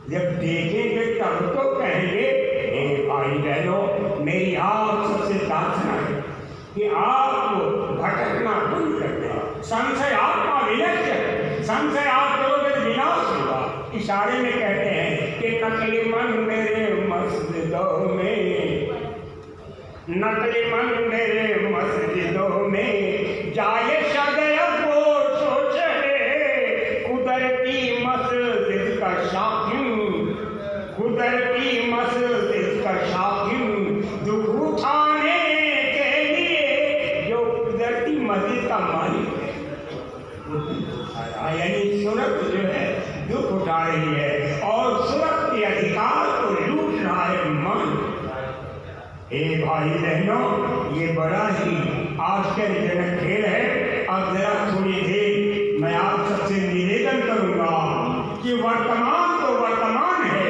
जब देखेंगे तब तो कहेंगे। हे भाई बहनों, मेरी आप सबसे प्रार्थना है कि आप भटकना बंद कर दें। संशय आत्मा विनश्य, संशय आप करोगे तो विनाश होगा। इशारे में कहते हैं कि नकली मन मेरे मस्जिदों में, नकली मन मेरे मस्जिदों में जाए सदैव वो सोचे कुदरती मस्जिद का शाकिन, कुदरती मस्जिद का शाकिन दुख उठाने के लिए जो कुदरती मस्जिद का मालिक है, यानी सूरत जो है दुख उठा रही है और सूरत के अधिकार को लूट रहा है मन। हे भाई बहनों, ये बड़ा ही आश्चर्यजनक खेल है। अब जरा थोड़ी देर मैं आप सबसे निवेदन करूंगा कि वर्तमान तो वर्तमान है,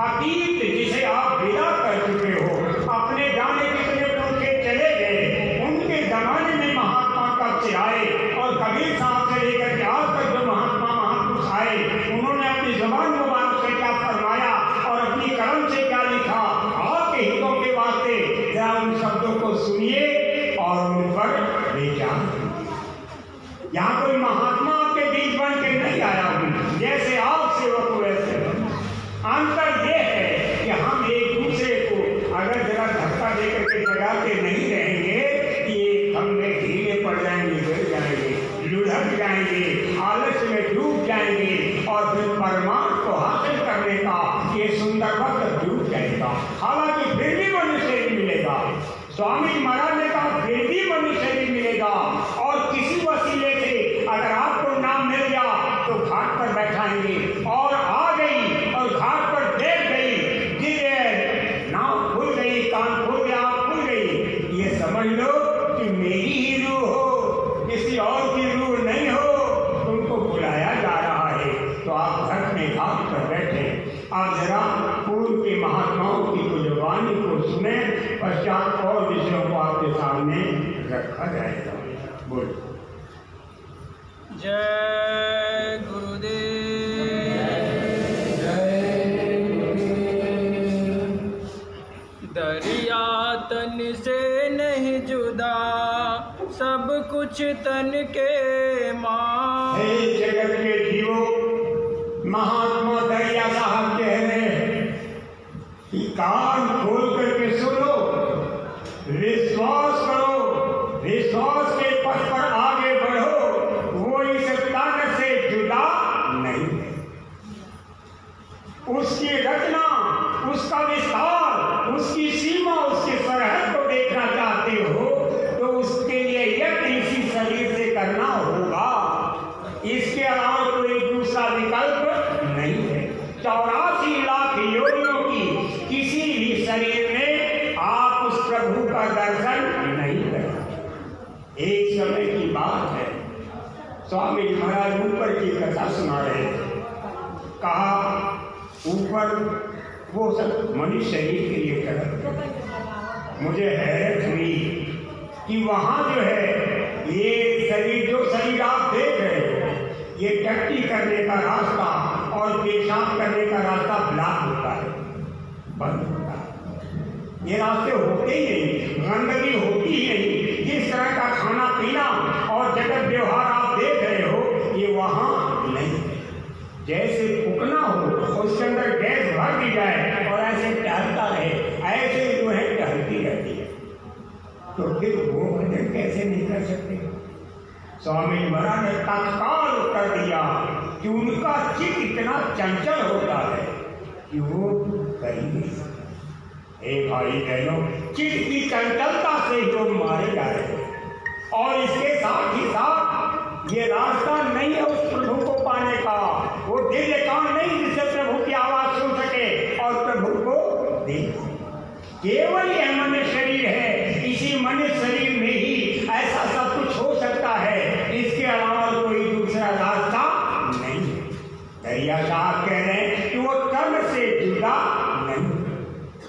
अतीत जिसे आप विदा कर चुके हो, अपने जाने कितने पुरखे चले गए, उनके जमाने में महात्मा कब से आए और कबीर साहब से लेकर के आज तक जो महात्मा महापुरुष आए, उन्होंने अपनी जबान मुबारक से क्या फरमाया और अपनी कलम से क्या लिखा, आपके हितों के वास्ते जरा उन शब्दों को सुनिए और उन पर विचार। यहाँ कोई महात्मा आपके बीच बन के नहीं आया हूँ, जैसे आप सेवक हो वैसे। अंतर ये है कि हम एक दूसरे को अगर जरा धक्का देकर के जगाते नहीं रहेंगे, ये हम में ढीले पड़ जाएंगे, गिर जाएंगे, लुढ़क जाएंगे, आलस्य में डूब जाएंगे और फिर परमार्थ को हासिल करने का ये सुंदर वक्त डूब जाएगा। हालांकि फिर भी मनुष्य ही मिलेगा, स्वामी महाराज ने कहा फिर भी मनुष्य ही मिलेगा, और किसी वसीले से अगर आपको नाम मिल गया तो घाट पर बैठाएंगे, और आ गई और घाट पर देख गई, जिसे नाव खुल गई, कान खुल गया, खुल गई, ये समझ लो कि मेरी ही रूह हो, किसी और की रूह नहीं हो, तुमको बुलाया जा रहा है। तो आप घर में घाट पर बैठे, आप जरा पूर्व के महात्माओं की कुछ वाणी को सुने, पश्चात और विषयों को आपके सामने रखा जाएगा। बोल। जय गुरुदेव। दरिया तन से नहीं जुदा, सब कुछ तन के माँ। हे जगत के जीवो, महात्मा दरिया साहब कह रहे हैं कि कान खोल करके सुनो, विश्वास करो, विश्वास के पथ पर आगे बढ़ो, वो इस तन से जुदा नहीं है। उसकी रचना, उसका विस्तार, उसकी सीमा, उसकी सरहद को देखना चाहते हो तो उसके लिए यज्ञ इसी शरीर से करना होगा, इसके अलावा कोई दूसरा विकल्प नहीं है। 84 लाख योनियों की किसी भी शरीर में आप उस प्रभु का दर्शन नहीं कर। एक समय की बात है, स्वामी महाराज ऊपर की कथा सुना रहे थे। कहा ऊपर वो सब मनुष्य शरीर के लिए कर। मुझे हैरत हुई कि वहां जो है ये शरीर, जो शरीर आप देख रहे हो, ये टट्टी करने का रास्ता और पेशाब करने का रास्ता ब्लॉक होता है, बंद होता है। ये रास्ते होते ही नहीं, गंदगी होती ही नहीं। जिस तरह का खाना पीना और जगत व्यवहार आप देख रहे हो, ये वहां नहीं है। जैसे फूकना हो, उसके अंदर गैस भर दी जाए और ऐसे टहलता रहे, ऐसे जो है टहलती रहती है, तो फिर वो भजन कैसे नहीं कर सकते? स्वामी महाराज ने तत्काल उत्तर दिया कि उनका चित्त इतना चंचल होता है कि वो कर ही नहीं सकते। हे भाई बहनों, चित्त की चंचलता से जो मारे जा रहे हैं, और इसके साथ ही साथ ये रास्ता नहीं है उस प्रभु को पाने का, वो दिव्य कान नहीं जिससे प्रभु की आवाज सुन सके और प्रभु को देख सके। केवल यह मनुष्य शरीर है, इसी मनुष्य शरीर में ही ऐसा सब कुछ हो सकता है, इसके अलावा कोई दूसरा रास्ता नहीं है। दरिया साहब कह रहे हैं कि वो कर्म से जुदा नहीं।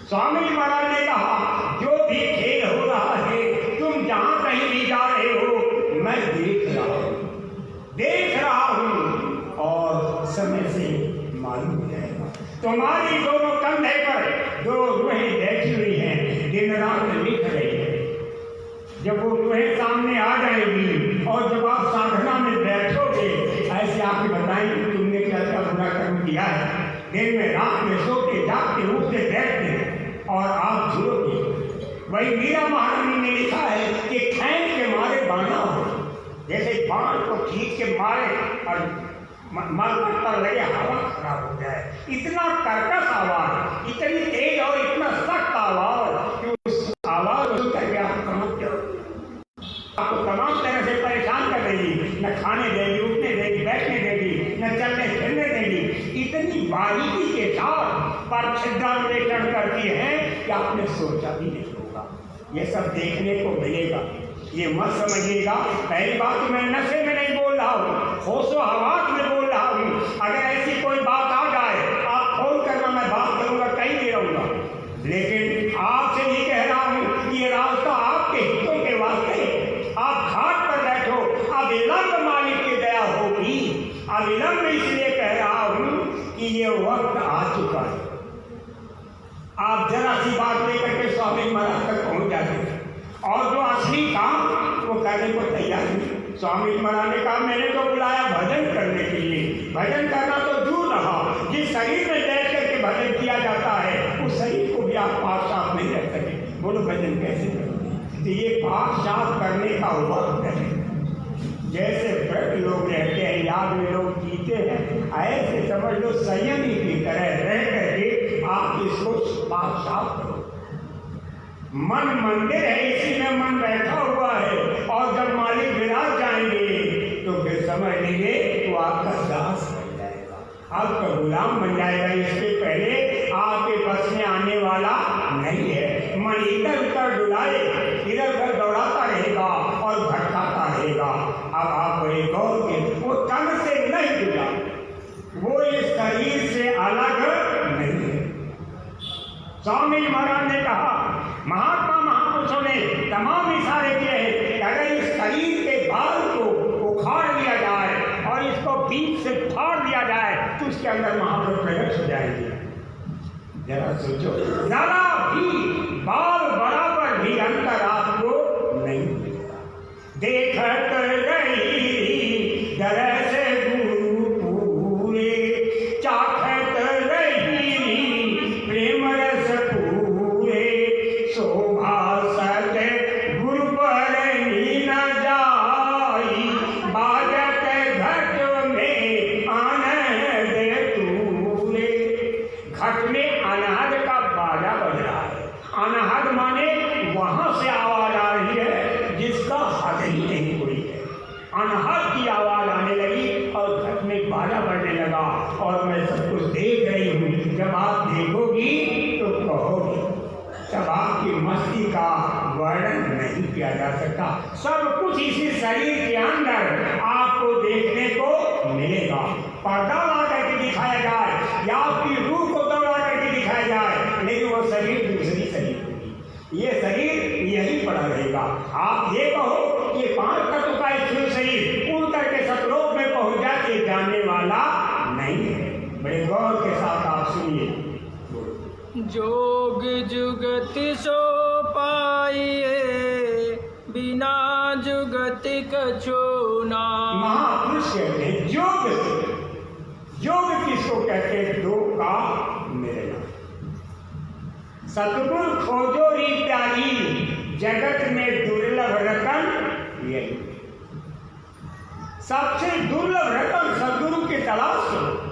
स्वामी महाराज ने कहा जो भी खेल हो रहा है, तुम जहां कहीं भी जा रहे हो, मैं देख रहा हूं और समय से मालूम हो जाएगा। तुम्हारी दोनों कंधे पर दो रूहें बैठी हुई हैं, दिन रात लिख रही है। जब वो रूहें सामने आ जाएगी और जब आप साधना में बैठोगे, ऐसे आपको बताएंगे तुमने क्या क्या बुरा कर्म किया है। दिन में रात में सोते जागते उठते बैठते और आप जुड़ोगे। वही मीरा महारानी ने लिखा है कि खैन के मारे बाना हो, जैसे बाण को खींच के मारे और मल पर लगे हवा खराब हो जाए। इतना कर्कश आवाज, इतनी तेज और इतना सख्त आवाज कि उस आवाज सुन करके आप समझते हो, आपको तमाम तरह से परेशान कर देगी, न खाने देगी, उठने देगी, बैठने देगी, न चलने फिरने देगी। इतनी बारीकी के साथ पर छिद्रान्वेषण करती है कि आपने सोचा भी नहीं होगा। ये सब देखने को मिलेगा। ये मत समझिएगा। पहली बात तो मैं नशे में नहीं बोल रहा हूँ, होशो हवास में बोल रहा हूँ। अगर ऐसी कोई बात आ जाए आप फोन करना, मैं बात करूँगा, कहीं नहीं रहूँगा। लेकिन आपसे ये कह रहा हूँ कि ये रास्ता आपके हितों के वास्ते। आप घाट पर बैठो, अब विलंब मालिक की दया होगी। अब विलंब इसलिए कह रहा हूँ कि ये वक्त आ चुका है। आप जरा सी बात लेकर के स्वामी महाराज तक पहुँच जाते हैं और जो असली काम वो करने को तैयार नहीं। स्वामी महाराज ने कहा मैंने तो बुलाया भजन करने के लिए, भजन करना तो दूर रहा, जिस शरीर में बैठ करके भजन किया जाता है उस शरीर को भी आप पाक साफ नहीं रख सके। बोलो भजन कैसे करोगे? तो ये पाक साफ करने का वक्त है। जैसे व्रत लोग रहते हैं, याद में लोग जीते हैं, ऐसे समझ लो संयमी की तरह रह करके आप इसको पाक साफ करो। मन मंदिर है, इसी में मन बैठा हुआ है, और जब मालिक विराज जाएंगे तो फिर समझ लेंगे तो आपका दास बन जाएगा, आपका गुलाम बन जाएगा। इसके पहले आपके बस में आने वाला नहीं है। मन इधर उधर डुलाएगा, इधर उधर दौड़ाता रहेगा और भटकाता रहेगा। अब आप बड़े गौर के, वो तन से नहीं जुड़ा, वो इस शरीर से अलग नहीं है। स्वामी महाराज ने कहा, महात्मा महापुरुषों ने तमाम इशारे किए हैं कि अगर इस शरीर के बाल को उखाड़ लिया जाए और इसको बीच से फाड़ दिया जाए तो उसके अंदर महापुरुष प्रकट हो जाएंगे। जरा सोचो, जरा भी बाल बराबर भी अंतर आपको नहीं मिलेगा। देखत रही तरह से गुरु पूरे, चाखत रही प्रेम रस पूरे, शोभा सत गुरु पर न जाई, बाजत घट में आनंद तूरे। घट में अनाहद का बाजा बज रहा है। अनाहद माने वहां से आवाज आ रही है जिसका हद ही नहीं कोई है। अनाहद की आवाज आने लगी और घट में बाजा बजने लगा, और मैं सब कुछ देख रही हूँ। जब आप देखोगी तो कहोगी। तब आपकी मस्ती का वर्णन नहीं किया जा सकता। सब कुछ इसी शरीर के अंदर आपको देखने को मिलेगा। पर्दा ला करके दिखाया जाए या आपकी रूह को दौड़ा करके दिखाया जाए, लेकिन वो शरीर दूसरी शरीर होगी। ये शरीर यही पड़ा रहेगा। आप ये कहो कि 5 तत्व का स्थूल शरीर उड़ करके सतलोक में पहुंच जाके जानने वाला नहीं है। बड़े गौर के साथ आप सुनिए। जोग जुगति सो पाइए, बिना जुगति कछु नाम। महापुरुष कहते हैं योग से। योग किसको कहते हैं? दो का मिलना। सतगुरु खोजो री प्यारी, जगत में दुर्लभ रतन यही। सबसे दुर्लभ रतन सदगुरु की तलाश करो।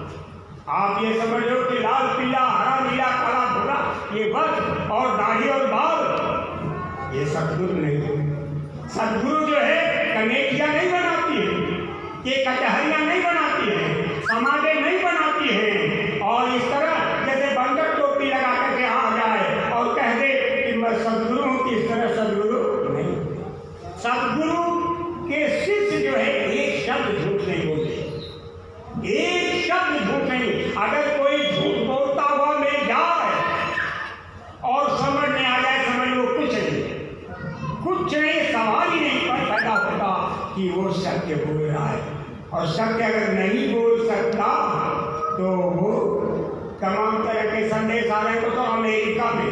आप ये समझ लो कि लाल पीला हरा नीला काला भूरा ये बस और दाढ़ी और बाल, ये सदगुरु नहीं है। सदगुरु जो है कमेटियां नहीं बनाती है, ये कचहरियां नहीं बनाती है, समाजें नहीं बनाती है, और इस तरह जैसे बंदर टोपी लगा करके आ जाए और कह दे कि मैं सदगुरु हूँ, इस तरह सदगुरु नहीं। सदगुरु के शिष्य जो है एक शब्द झूठ नहीं बोलते, एक शब्द झूठ नहीं। अगर कोई झूठ बोलता हुआ मिल जाए और समझ में आ जाए, समझ लो कुछ नहीं, सवाल ही नहीं पैदा होता कि वो सत्य बोल रहा है। और सत्य अगर नहीं बोल सकता तो वो तमाम तरह के संदेश आ रहे हैं। तो अमेरिका में,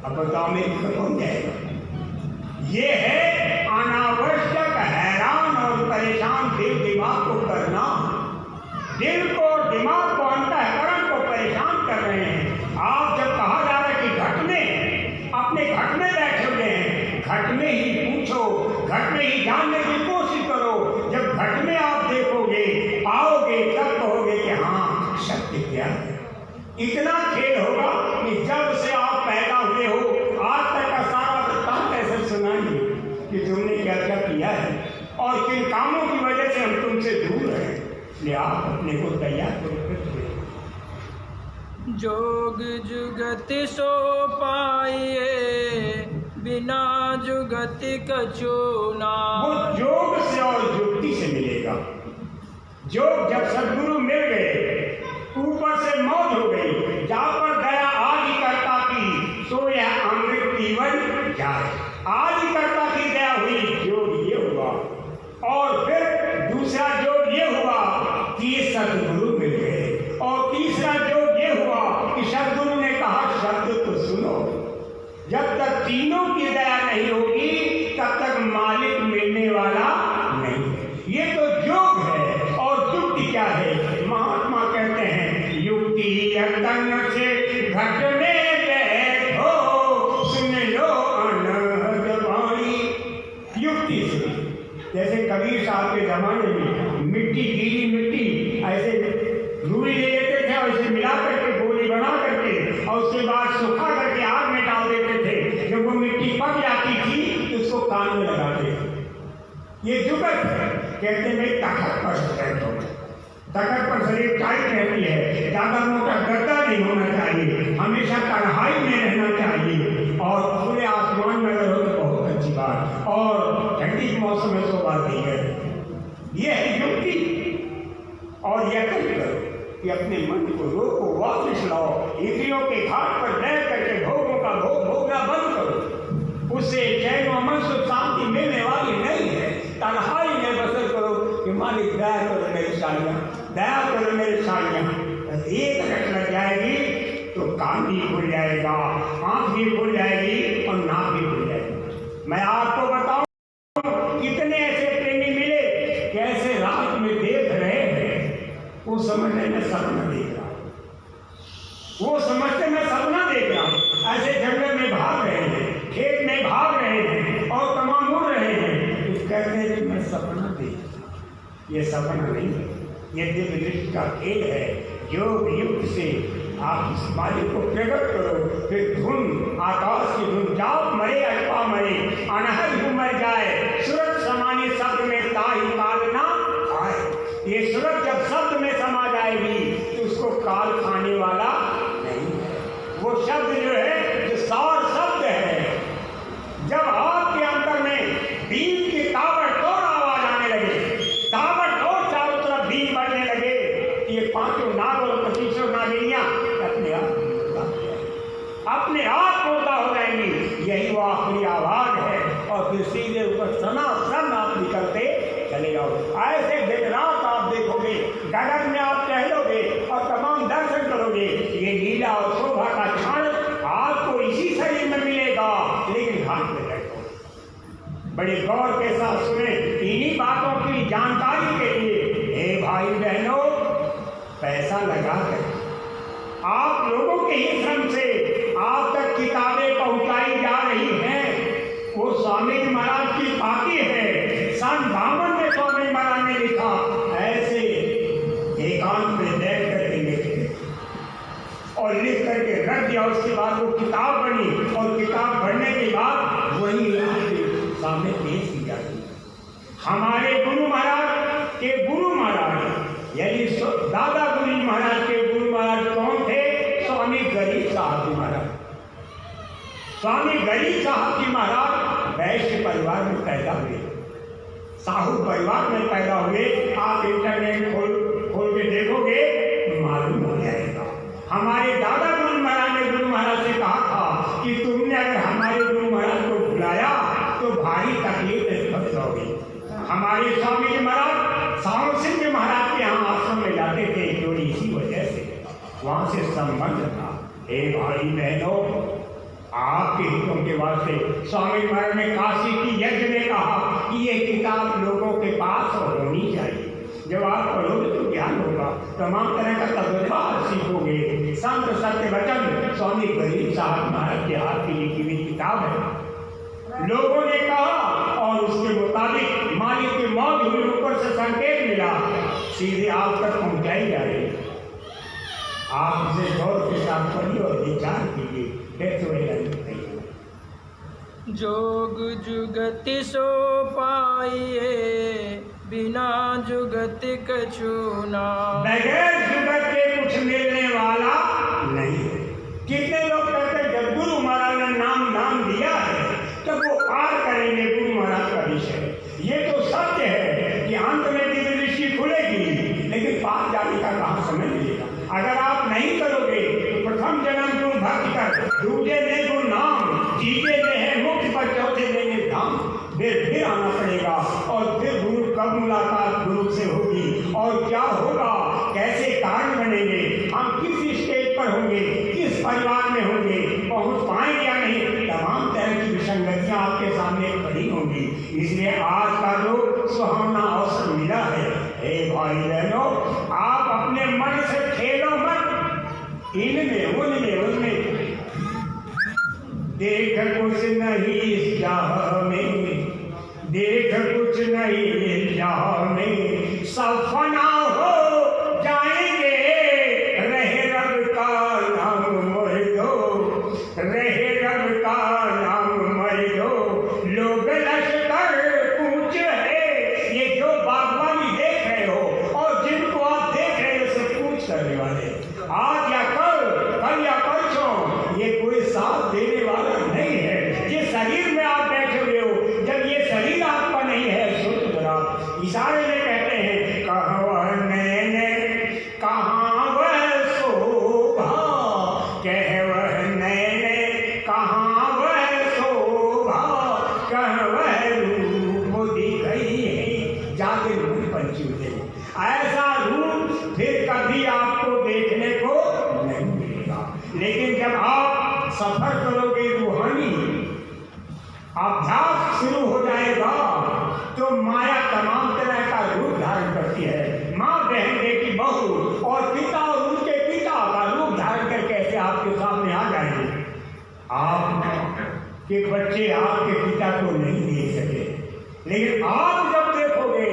अब बताओ अमेरिका कौन जाएगा? ये है अनावश्यक हैरान और परेशान दिल दिमाग को करना। दिल को दिमाग को अंतःकरण को परेशान कर रहे हैं। आप जब कहा जा रहा है कि घट में, अपने घट में बैठे हुए हैं, घट में ही पूछो, घट में ही जानने की कोशिश करो। जब घट में आप देखोगे पाओगे तब कहोगे कि हाँ सत्य क्या है। इतना खेल होगा कि जब से आप पैदा हुए हो आज तक का सारा वृत्तांत ऐसे सुनाएंगे कि तुमने क्या क्या किया है और किन कामों की वजह से हम तुमसे दूर रहे। इसलिए आप अपने को तैयार करो। जोग जुगति सो पाइए, बिना जुगति कछु वो नाम। योग से और युक्ति से मिलेगा। योग जब सदगुरु मिल गए, ऊपर से मौज हो गई, जा पर दया आज ही करता की, सो यह अमृत पीवन जाए। आज ही करता की दया हुई, योग ये हुआ। और फिर दूसरा योग ये हुआ कि सदगुरु मिल गए। और तीसरा योग ये हुआ कि सदगुरु ने कहा शब्द तो सुनो। जब तक तीनों की दया नहीं होगी तब तक मालिक मिलने वाला नहीं है। ये तो योग है। और युक्ति क्या है? महात्मा कहते हैं युक्ति यतन से घटने बैठो, सुन लो अनहद वाणी। युक्ति से, जैसे कबीर साहब के जमाने में मिट्टी, गीली मिट्टी ऐसे रूई ले लेते थे, वैसे मिला करके गोली बना करके और उसके बाद सुखा करके आग में डाल देते थे। जब वो मिट्टी पक जाती थी तो उसको कान में लगाते थे। ये जुगत है। कहते हैं तखत पर बैठो, तखत पर शरीर टाइट रहती है, ज्यादा मोटा गद्दा नहीं होना चाहिए, हमेशा कढ़ाई में रहना चाहिए। और खुले आसमान में अगर हो तो बहुत अच्छी बात, और ठंडी के मौसम में तो बात नहीं है। ये है युक्ति। और यह करो कि अपने मन को रोको, वापस लाओ, इंद्रियों के घाट पर बैठ करके भोगों का भोग भोगना बंद करो। उससे चैन व मन सुख शांति मिलने वाली नहीं है। तन्हाई में बसर करो कि मालिक दया करो मेरी सालियाँ, दया करो मेरी सालियाँ। एक रट लग जाएगी तो कान भी खुल जाएगा, आँख भी खुल जाएगी और नाक भी खुल जाएगी। मैं आपको बताऊं कितने ऐसे प्रेमी मिले कैसे रात में देख रहे हैं, वो समझते मैं सपना देख रहा हूँ, वो समझते मैं सपना देख रहा हूँ। ऐसे जंगल में भाग रहे हैं, खेत में भाग रहे हैं और तमाम उड़ रहे हैं, तो कहते हैं कि मैं सपना देख रहा हूँ। ये सपना नहीं है, ये दिव्य दृष्टि का खेल है। योग युक्त से आप इस मालिक को प्रकट करो। फिर धुन, आकाश की धुन, जाप मरे अल्पा मरे, अनहद मर जाए, सूरज समाने शब्द में ताही काल ना आए। ये सूरज जब शब्द में समा जाएगी तो उसको काल खाने वाला नहीं है। वो शब्द जो है, जो सार शब्द है, जब आपके अंतर में बीम की ताबड़तोड़ आवाज आने लगे, ताबड़तोड़ चारों तरफ बीम बढ़ने लगे, ये पांचों नाग और 25 नागिनियां अपने आप मुर्दा हो जाएंगी। यही वो आखिरी आवाज है। और फिर सीधे ऊपर सनातन आप निकलते चले जाओ। ऐसे दिन रात आप देखोगे, गगन में आप टहलोगे और तमाम दर्शन करोगे। ये लीला और शोभा का क्षण आपको इसी शरीर में मिलेगा, लेकिन घाट में बैठो। बड़े गौर के साथ सुने। इन्हीं बातों की जानकारी के लिए हे भाई बहनों, पैसा लगा कर आप लोगों के ही श्रम से आप तक किताबें पहुंचाई जा रही हैं। वो स्वामी जी महाराज की पाती है। सन 52 में स्वामी महाराज ने लिखा, ऐसे एकांत में बैठ करके लिखे और लिख करके रख दिया। उसके बाद वो किताब बनी और किताब पढ़ने के बाद वही आपके सामने पेश की जाती है। हमारे गुरु महाराज के गुरु महाराज यानी दादा गुरु महाराज के गुरु महाराज कौन थे? स्वामी गरीब साहब जी महाराज। स्वामी गरीब साहब जी महाराज वैश्य परिवार में पैदा हुए, साहू परिवार में पैदा हुए। आप इंटरनेट खोल के देखोगे मालूम हो जाएगा। हमारे दादा गुरु महाराज ने गुरु महाराज से कहा था कि तुमने अगर हमारे गुरु महाराज को बुलाया तो भारी तकलीफ में फंस जाओगे। हमारे स्वामी जी महाराज साहू सिंह जी महाराज के यहाँ आश्रम में जाते थे, जो इसी वजह से वहां से संबंध था। हे भाई बहनों, आपके हितों के वास्ते स्वामी महाराज ने काशी की यज्ञ में कहा कि ये किताब लोगों के पास होनी चाहिए। जब आप पढ़ोगे तो ज्ञान होगा, तमाम तरह का तजुर्बा सीखोगे। संत सत्य वचन स्वामी गरीब साहब महाराज के हाथ की लिखी हुई किताब है। लोगों ने कहा और उसके मुताबिक मालिक की मौत हुई, ऊपर से संकेत मिला, सीधे आप तक पहुंचाई जा रही है। आप इसे गौर के साथ पढ़िए और विचार कीजिए, कैसे जोग जुगति सो पाइए, बिना जुगति कछु नाम। बगैर जुगत के कुछ मिलने वाला नहीं है। कितने लोग कहते हैं जब गुरु महाराज ने नाम दिया है समय मिलेगा। अगर आप नहीं करोगे तो प्रथम जन्म गुण भक्ति कर, दूसरे में गुण नाम, तीसरे में है मुक्ति पर, चौथे में है धाम। फिर आना पड़ेगा और फिर गुरु कब मुलाकात गुरु से होगी और क्या होगा, कैसे कारण बनेंगे, हम किस स्टेज पर होंगे, किस परिवार में होंगे, पहुंच पाएंगे या नहीं, तमाम तरह की विसंगतियां आपके सामने खड़ी होंगी। इसलिए आज का जो सुहावना अवसर मिला है, हे भाई बहनों, आप अपने मन से खेलो मत, इनमें उनमें देख कुछ नहीं इस चाह में, देख कुछ नहीं इस चाह में, सब फना हो जाएंगे, रहे रब का नाम मोह दो, रहे रब का नाम मोह दो। लोग लश्कर पूछ है, ये जो बागवानी देख रहे हो और जिनको आप देख रहे हो उसे पूछ करने वाले, आज या कल या परसों, ये कोई साथ देने वाला नहीं है। ये शरीर में आप बैठे हुए हो, जब ये शरीर आपका नहीं है, सोचो जरा। इशारे में कहते हैं, कहाँ वह नैने, कहाँ वह शोभा, कह वह नैने, कहाँ वह शोभा, कह वह रूप दिखई है, जाके रूप पंछी उठे। ऐसा रूप फिर कभी आपको देखने को नहीं मिलेगा। लेकिन जब आप सफर करोगे रूहानी, अभ्यास शुरू हो जाएगा, तो माया तमाम तरह का रूप धारण करती है। माँ, बहन, बेटी, बहू और पिता और उनके पिता का रूप धारण कर कैसे आपके सामने आ जाएंगे। आपके बच्चे आपके पिता को नहीं देख सके, लेकिन आप जब देखोगे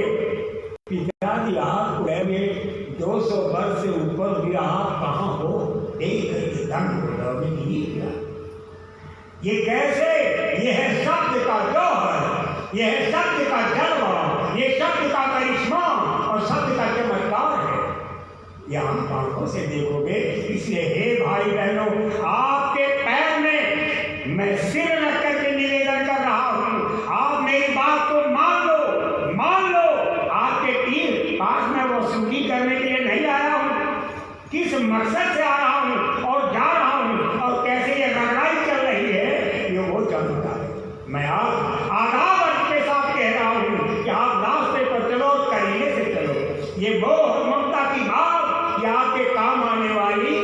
पिताजी आपको कहेंगे 200 वर्ष से ऊपर भी आप कहाँ हो, देख करके दंग हो जाओगे। ये कैसे, ये है शब्द का जौहर, ये है शब्द का जलवा, ये शब्द का करिश्मा और शब्द का चमत्कार है। ये हम आंखों से देखोगे। इसलिए हे भाई बहनों, आपके पैर में मैं सिर रख करके निवेदन कर रहा हूँ, आप मेरी बात को मान लो, मान लो। आपके तीर पास में वसूली करने के लिए नहीं आया हूँ, किस मकसद से आ रहा हूँ और जा रहा हूँ और कैसे ये लड़ाई चल रही है, ये वो जानता है। मैं आप आदाब के साथ कह रहा हूँ कि आप रास्ते पर चलो, करीने से चलो। ये वो ममता की बात ये आपके काम आने वाली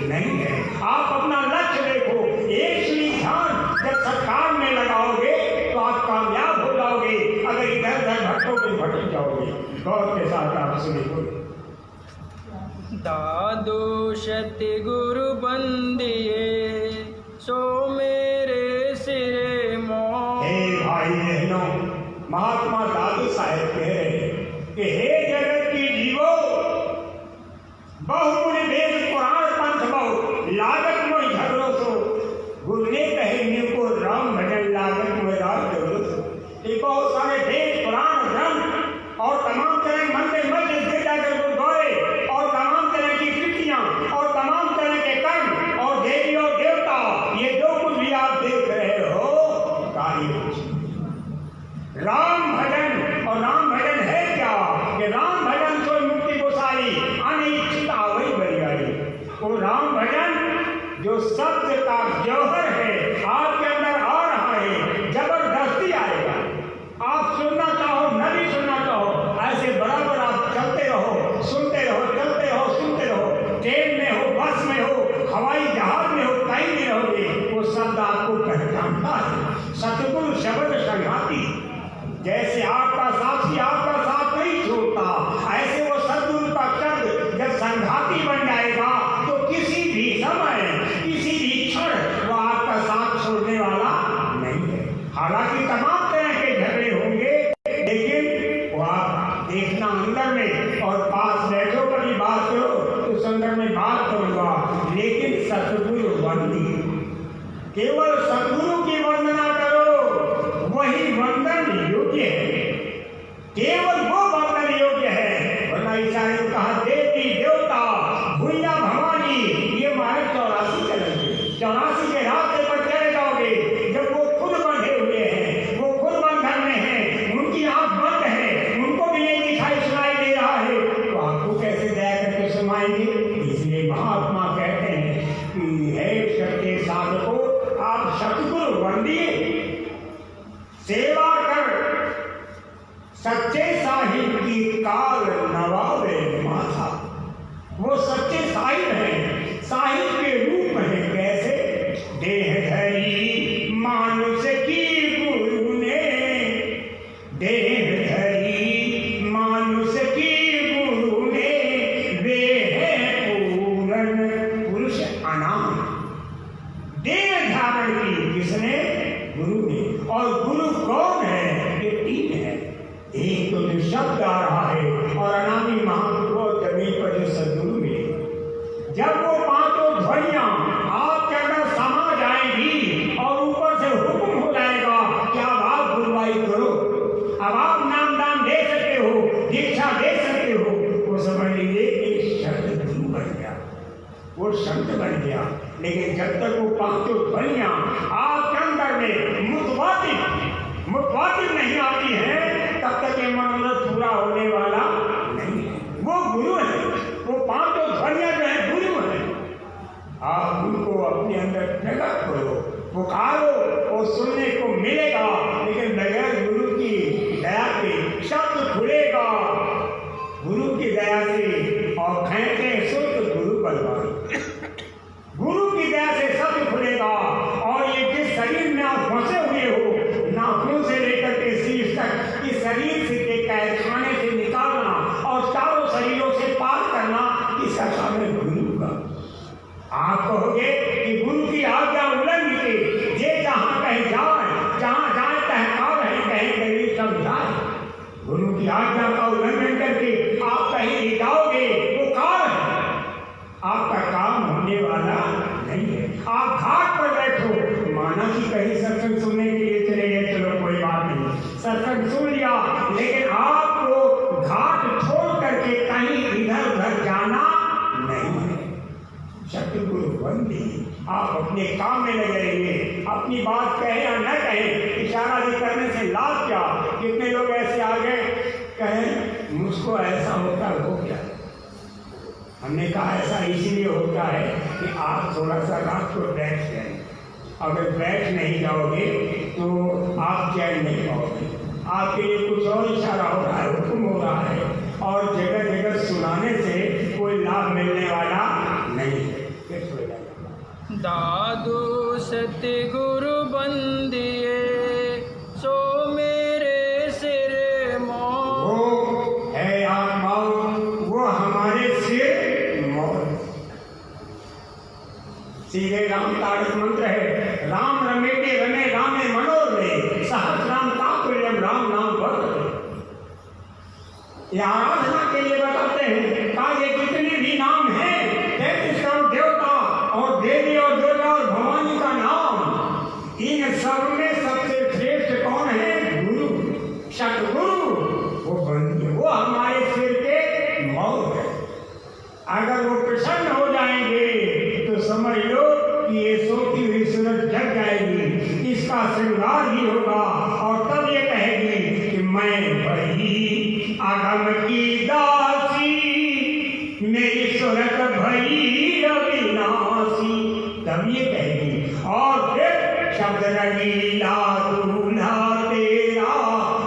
नहीं है। आप अपना लक्ष्य देखो, एक श्री ध्यान जब सरकार में लगाओगे तो आप कामयाब हो जाओगे। अगर इधर उधर भटकोगे भटक जाओगे। गौर के साथ आप सुनिए। दादो शति गुरु बंदिए, सो मेरे सिरे मोह। हे भाई बहनों, महात्मा दादू साहेब कह रहे हैं कि हे जगत की जीवो, बहुमुनि वेद पुराण पंथ बहु, लागत मोहि झगड़ो सो। गुरु ने कहे न्यू को राम भजन लागत मोहि राज झगड़ो सो। ये बहुत सारे वेद पुराण ग्रंथ और तमाम तरह मंदिर मस्जिद गिर जाकर गुरु गौरे और तमाम तरह की कृतियां और तमाम तरह के कर्म और देवी और देवता, ये जो कुछ भी आप देख रहे हो, कार्य राम भजन। और राम भजन है क्या कि राम भजन तो मुक्ति गोसाई अनिश्चित आवई बरियाई। वो राम भजन जो शब्द का जौहर है, आपके अंदर आ रहा है, जबरदस्ती आएगा। आप सुनना चाहो न भी सुनना चाहो, ऐसे बराबर आप चलते रहो, सुनते रहो, चलते रहो, सुनते रहो। ट्रेन में हो, बस में हो, हवाई जहाज में हो, कहीं भी रहोगे, वो शब्द आपको पहचानता है। सतगुरु शब्द संघाती, जैसे आपका साथी आपका साथ नहीं छोड़ता, ऐसे वो सतगुरु का शब्द जब संघाती बन जाएगा तो किसी भी समय, किसी भी क्षण वो आपका साथ छोड़ने वाला नहीं है। हालांकि तमाम तरह के झगड़े होंगे, लेकिन वो आप देखना अंदर में और पास बैठो, कभी बात करो तो संदर्भ में बात करूंगा। लेकिन सतगुरु वंदी, केवल सतगुरु की वंदना करो, वही वंदन योग्य है, केवल वो वंदन योग्य है। वरना ईसाई ने कहा देवी देवता भूया भवानी, ये मारे 84 चलेंगे, 84 के रास्ते पर चले जाओगे। जब वो खुद बंधे हुए हैं, वो खुद बंधन में हैं, उनकी आंख बंद है, उनको भी नहीं दिखाई सुनाई दे रहा है, तो आपको कैसे दया करके सुनाएंगे। किसने? गुरु ने। और गुरु कौन है? ये तीन है। एक तो जो शब्द आ रहा है और अनामी महापुरुष और जमीन पर जो सदगुरु मिले, जब वो पांचों ध्वनियां आपके अंदर समा जाएंगी और ऊपर से हुक्म हो जाएगा कि अब आप गुरुवाई करो, अब आप नाम दान दे सकते हो, दीक्षा दे सकते हो, वो समझ लीजिए एक शब्द गुरु बन गया, वो शब्द बन गया। लेकिन जब तक वो पांचों ध्वनियां आपके अंदर में मुतवातिब नहीं आती है, तब तक ये मनोरथ पूरा होने वाला नहीं है। वो गुरु है, वो पांचों ध्वनियां जो है गुरु है। आप उनको अपने अंदर प्रकट करो, पुकारो, वो सुनने को मिलेगा। लेकिन बगैर गुरु की दया के शब्द खुलेगा, गुरु की दया से और खेचे शुद्ध गुरु बलवान, गुरु की दया से शब्द खुलेगा। और ये जिस शरीर में आप फंसे हुए हो, नाखून से लेकर के शीश तक, इस शरीर से के कैदखाने से निकालना और चारों शरीरों से पार करना, इसका काम है गुरु का। आप कहोगे कि गुरु की आज्ञा उल्लंघन के जे जहां कहीं जाए, जहां जाए तहकार है, कहीं कहीं समझाए। गुरु की आज्ञा का उल्लंघन करके आप कहीं भी जाओगे, वो कार है, आपका काम होने वाला नहीं है। आप घाट पर बैठो, माना कि कहीं सत्संग सुनने के लिए चले गए, चलो कोई बात नहीं, सत्संग सुन लिया, लेकिन आपको घाट छोड़ करके कहीं इधर उधर जाना नहीं है। सतगुरु बंदी, आप अपने काम में लगे रहिए। अपनी बात कहे या न कहे, इशारा भी करने से लाभ क्या? कितने लोग ऐसे आ गए, कहे मुझको ऐसा होता हो क्या? हमने कहा ऐसा इसीलिए होता है कि आप थोड़ा सा रात को बैठ जाए। अगर बैठ नहीं जाओगे तो आप चैन नहीं पाओगे। आपके लिए कुछ और इशारा हो रहा है, हुक्म हो रहा है, और जगह जगह सुनाने से कोई लाभ मिलने वाला नहीं है। दादू सतगुरु बंदिए सो मेरे सिर मोर। वो है आत्माओं, वो हमारे सिर मोर। सीधे राम तारक मंत्र है, राम रमेटे रमे रामे मनोरमे सहस्र राम तात्पर्यम राम नाम वर्तते। ये आराधना के लिए बताते हैं का ये जितने भी नाम है, 33 करोड़ देवता और देवी और दुर्गा और भवानी का नाम, इन सब में सबसे श्रेष्ठ कौन है? गुरु, सतगुरु। वो बंदी, वो हमारे सिर के मौत है। अगर वो प्रसन्न हो जाएंगे तो समझ लो कि ये सोती हुई सूरज जग जाएगी, इसका श्रृंगार ही होगा, और तब ये कहेगी कि मैं भई आगम की दासी, मेरी सूरत भई अविनाशी, तब ये कहेगी। और फिर शब्द रंगीला दूल्हा तेरा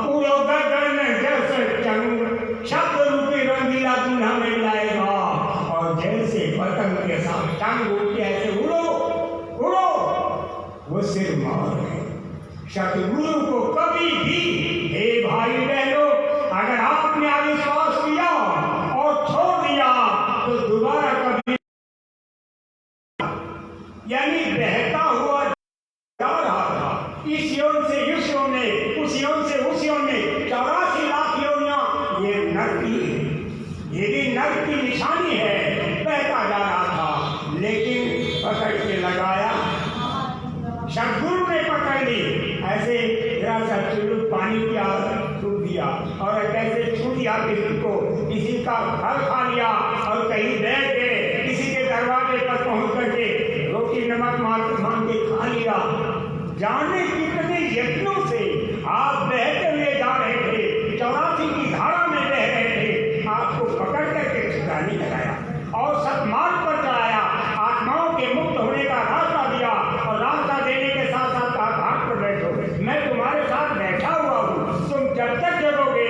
उड़ो गगन जस चंग, शब्द रूपी रंगीला दूल्हा मिल जाएगा, और जैसे पतंग के साथ टंग उठे ऐसे उड़ो उड़ो। वो सिर मार है। सतगुरु को कभी भी, हे भाई बहनों, अगर आपने अविश्वास किया और छोड़ दिया तो दोबारा कभी, यानी बहता हुआ जा रहा था, इस योन से उस योन में, उस योन से उस योन में, 84 लाख योनियां, ये नर की है, ये भी नर की निशानी है। बहता जा रहा था, लेकिन पकड़ के लगाया सतगुरु ने, पकड़ ली। ऐसे जरा सा चुल्लू पानी की छू दिया, और कैसे छू दिया किसी को, किसी का घर खा लिया, और कहीं बैठ गए, किसी के दरवाजे पर पहुंच करके रोटी नमक मांग के खा लिया। जाने कितने यत्नों से आप बहते हुए जा रहे थे, 84 की धारा में बह रहे थे, आपको पकड़ करके छुड़ाने लगाया और सतमार्ग पर चलाया, आत्माओं के मुक्त होने का रास्ता दिया, और रास्ता देने के साथ साथ आप घाट पर बैठो, मैं तुम्हारे साथ बैठा हुआ हूँ, तुम जब तक जगोगे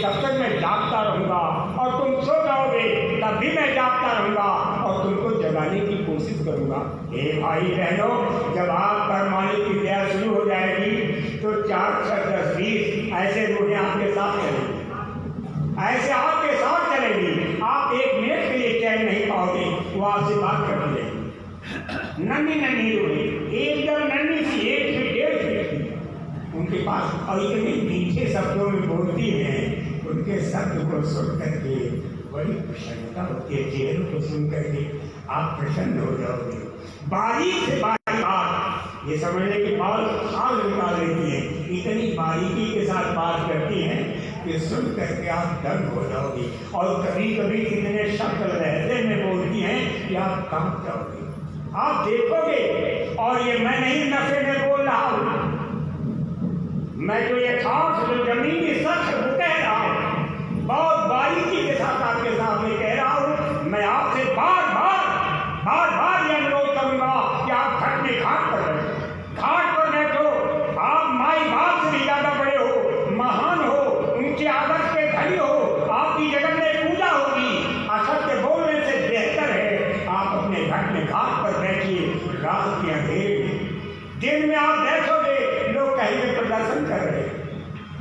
तब तक मैं जागता रहूंगा, और तुम सो जाओगे तब भी मैं जागता रहूंगा, और तुमको जगाने की कोशिश करूंगा। हे भाई बहनों, जब आप पर मालिक की दया शुरू हो जाएगी तो 4, 6, 10, 20 ऐसे रूहें आपके साथ चलेंगी, ऐसे आपके साथ चलेंगी। आप 1 मिनट के लिए चैन नहीं पाओगे, वो आपसे बात करती रहेगी, नन्ही नन्ही रोही, एकदम नन्ही सी, 1 फीट 1.5 फीट की उनके पास, और इतने मीठे शब्दों में बोलती हैं। उनके शब्द को सुन करके बड़ी प्रसन्नता होती है। चेहरों को सुन करके आप प्रसन्न हो जाओगे। बारीक से बारीक बात, ये समझने के बाद साल निकाल लेती है, इतनी बारीकी के साथ बात करती हैं कि सुन करके आप दंग हो जाओगे। और कभी कभी इतने शब्द लहजे में बोलती हैं कि आप कांप जाओगे। आप देखोगे, और ये मैं नहीं नशे में बोल रहा हूं, मैं तो ये खास जो जमीनी सच वो कह रहा हूं, बहुत बारीकी के साथ आपके सामने कह रहा हूं। मैं आपसे बार बार ये अनुरोध करूंगा कि आप घाट में घाट पर बैठो, घाट पर बैठो। आप माई बाप से भी ज्यादा बड़े हो, महान हो, उनके आदर्श के धनी हो, आपकी जगत में पूजा होगी। असत्य बोलने से बेहतर है आप अपने घर में घाट पर बैठिए। रात के अंधेरे दिन में आप बैठोगे, लोग कहेंगे प्रदर्शन कर रहे,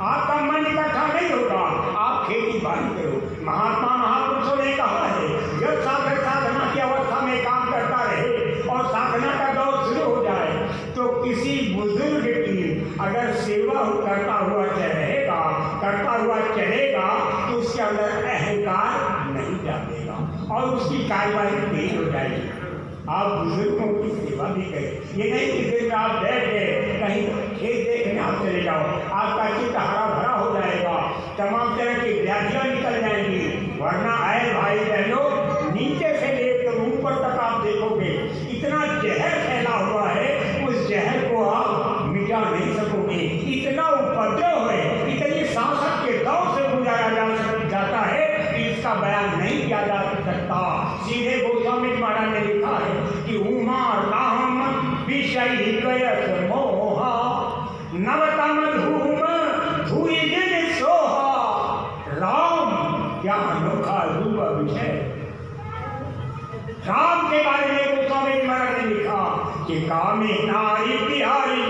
आपका मन इकट्ठा नहीं होगा। आप खेती बाड़ी करो। महात्मा महापुरुषों ने कहा है, जब साधक साधना की अवस्था में काम करता रहे और साधना का दौर शुरू हो जाए, तो किसी बुजुर्ग की अगर सेवा करता हुआ चलेगा तो उसके अंदर अहंकार नहीं जाएगा और उसकी कार्यवाही तेज हो जाएगी। आप बुजुर्गों की सेवा भी करें। ये नहीं कि दिन में आप बैठ गए कहीं खेत देखने आप चले जाओ, आपका चित्त हरा भरा हो जाएगा, तमाम तरह की व्याधियां निकल जाएंगी। वरना आए भाई बहनों, नीचे से लेकर ऊपर तक आप देखोगे इतना जहर फैला हुआ है, उस जहर को आप मिटा नहीं सकोगे। इतना उपद्रव है, इतनी सांसद के दौर से गुजारा जाता है कि इसका बयान नहीं किया जा सकता। सीधे गोस्वामी महाराज ने लिखा है कि उमा राम विषय कयस मोहा नवतम धूम धूरी दिन सोहा। राम क्या अनोखा रूप विषय। राम के बारे में गोस्वामी महाराज ने लिखा कि कामे नारी बिहारी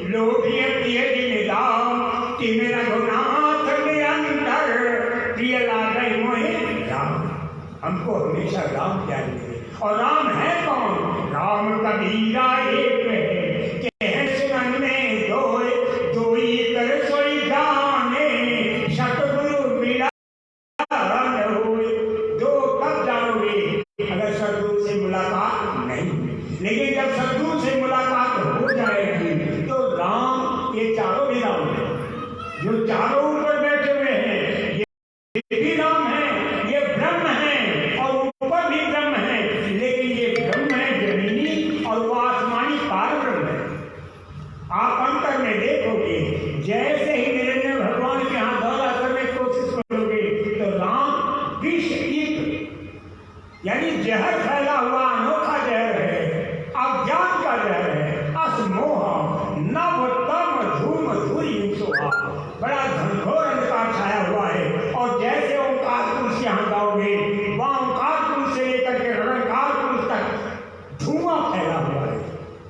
लोभी प्रिय दिन दाम तिन रघुनाथ निरंतर प्रिय लागे मोहे राम। हमको हमेशा राम प्यारे मिले। और राम है कौन? राम कबीरा एक है, कह सुनन में दोई कर सोई जाने, सतगुरु मिला न होए। दो कब जानोगे? अगर सतगुरु से मुलाकात नहीं हुई। लेकिन जब सतगुरु से मुलाकात हो जाएगी तो राम, ये चारों भी राम है, जो चारों ऊपर बैठे हुए हैं ये भी राम है, ये ब्रह्म है और ऊपर भी ब्रह्म है। लेकिन ये ब्रह्म है जमीनी और वो आसमानी पार ब्रह्म है। आप अंतर में देखोगे, जैसे ही निरंजन भगवान के यहाँ दौरा करने की कोशिश करोगे तो राम विष यानी जहर फैला हुआ अनोखा जहर है, अज्ञान का जहर है, असमोह नव तम धूम धूरी सोहा। बड़ा घनघोर अंधकार छाया हुआ है। और जैसे ओंकार पुरुष यहाँ गाओगे, वहाँ ओंकार पुरुष से लेकर के रणकार पुरुष तक धुआं फैला हुआ है।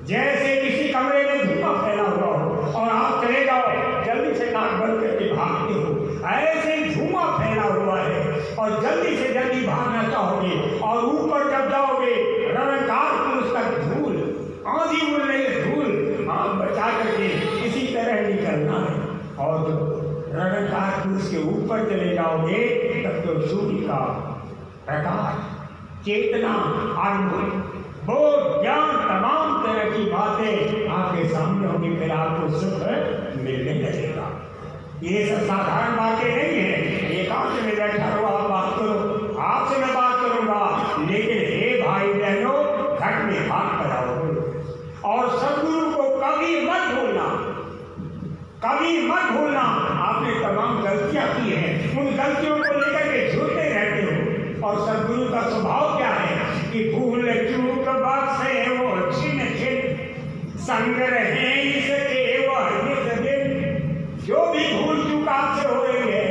जैसे किसी कमरे में धुआं फैला हुआ हो और आप चले जाओ, जल्दी से नाक बंद करके भागते हो, ऐसे ही धुआं फैला हुआ है और जल्दी से जल्दी भागना चाहोगे। और ऊपर जब जाओगे रणकार पुरुष तक धूल, आंधी उड़ रही धूल, आंख बचा करके इसी तरह निकलना है। और रणकार पुरुष के ऊपर चले जाओगे तब तो सूर्य का प्रकाश, चेतना, अनुभव, बोध, ज्ञान, तमाम तरह की बातें आपके सामने होगी। फिर आपको सुख मिलने लगेगा। ये सब साधारण बातें नहीं है। एकांत में बैठा रहो, आप बात करो, आपसे मैं बात करूंगा। लेकिन हे भाई बहनों, घट में भाग कर आओ और सदगुरु को कभी मत भूलना, कभी मत भूलना। आपने तमाम गलतियां की हैं, उन गलतियों को लेकर के झूठते रहते हो। और सदगुरु का स्वभाव क्या है कि भूल चूक बख्शे वो छिन छिन, संग रहे इसके वह नित दिन। जो भी भूल चूक आपसे हो रही है,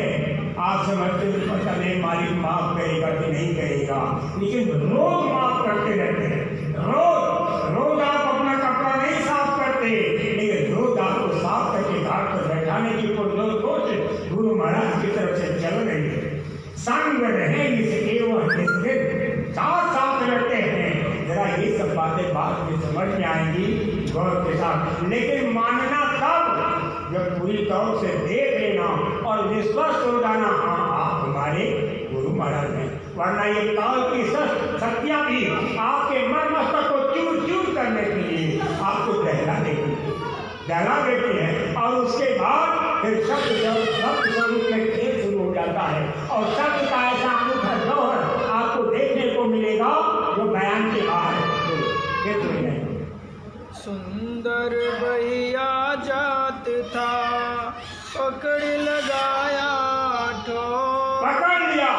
आप समझते हो पता नहीं मालिक माफ करेगा कि नहीं करेगा, लेकिन रोज माफ करते रहते हैं। रोज आप अपना कपड़ा नहीं साफ करते, लेकिन रोज आपको साफ करके घाट पर बैठाने की कोशिश गुरु महाराज की तरफ से चल रही है। संग रहे इसके वह नित दिन, साथ साथ रहते हैं। जरा ये सब बातें गौर के साथ, लेकिन मानना तब जब पूरी तौर से देख लेना और विश्वास हो जाना, हाँ आप हमारे गुरु महाराज हैं। वरना ये काल की शक्तियाँ भी आपके मन मस्तक को चूर चूर करने के लिए आपको दहला देती है और उसके बाद फिर शब्द स्वरूप में खेल शुरू हो जाता है और शब्द का ऐसा अनूठा जौहर आपको देखने को मिलेगा जो बयान के बाहर है। सुंदर भैया जात था, पकड़ लगाया पकड़ लिया,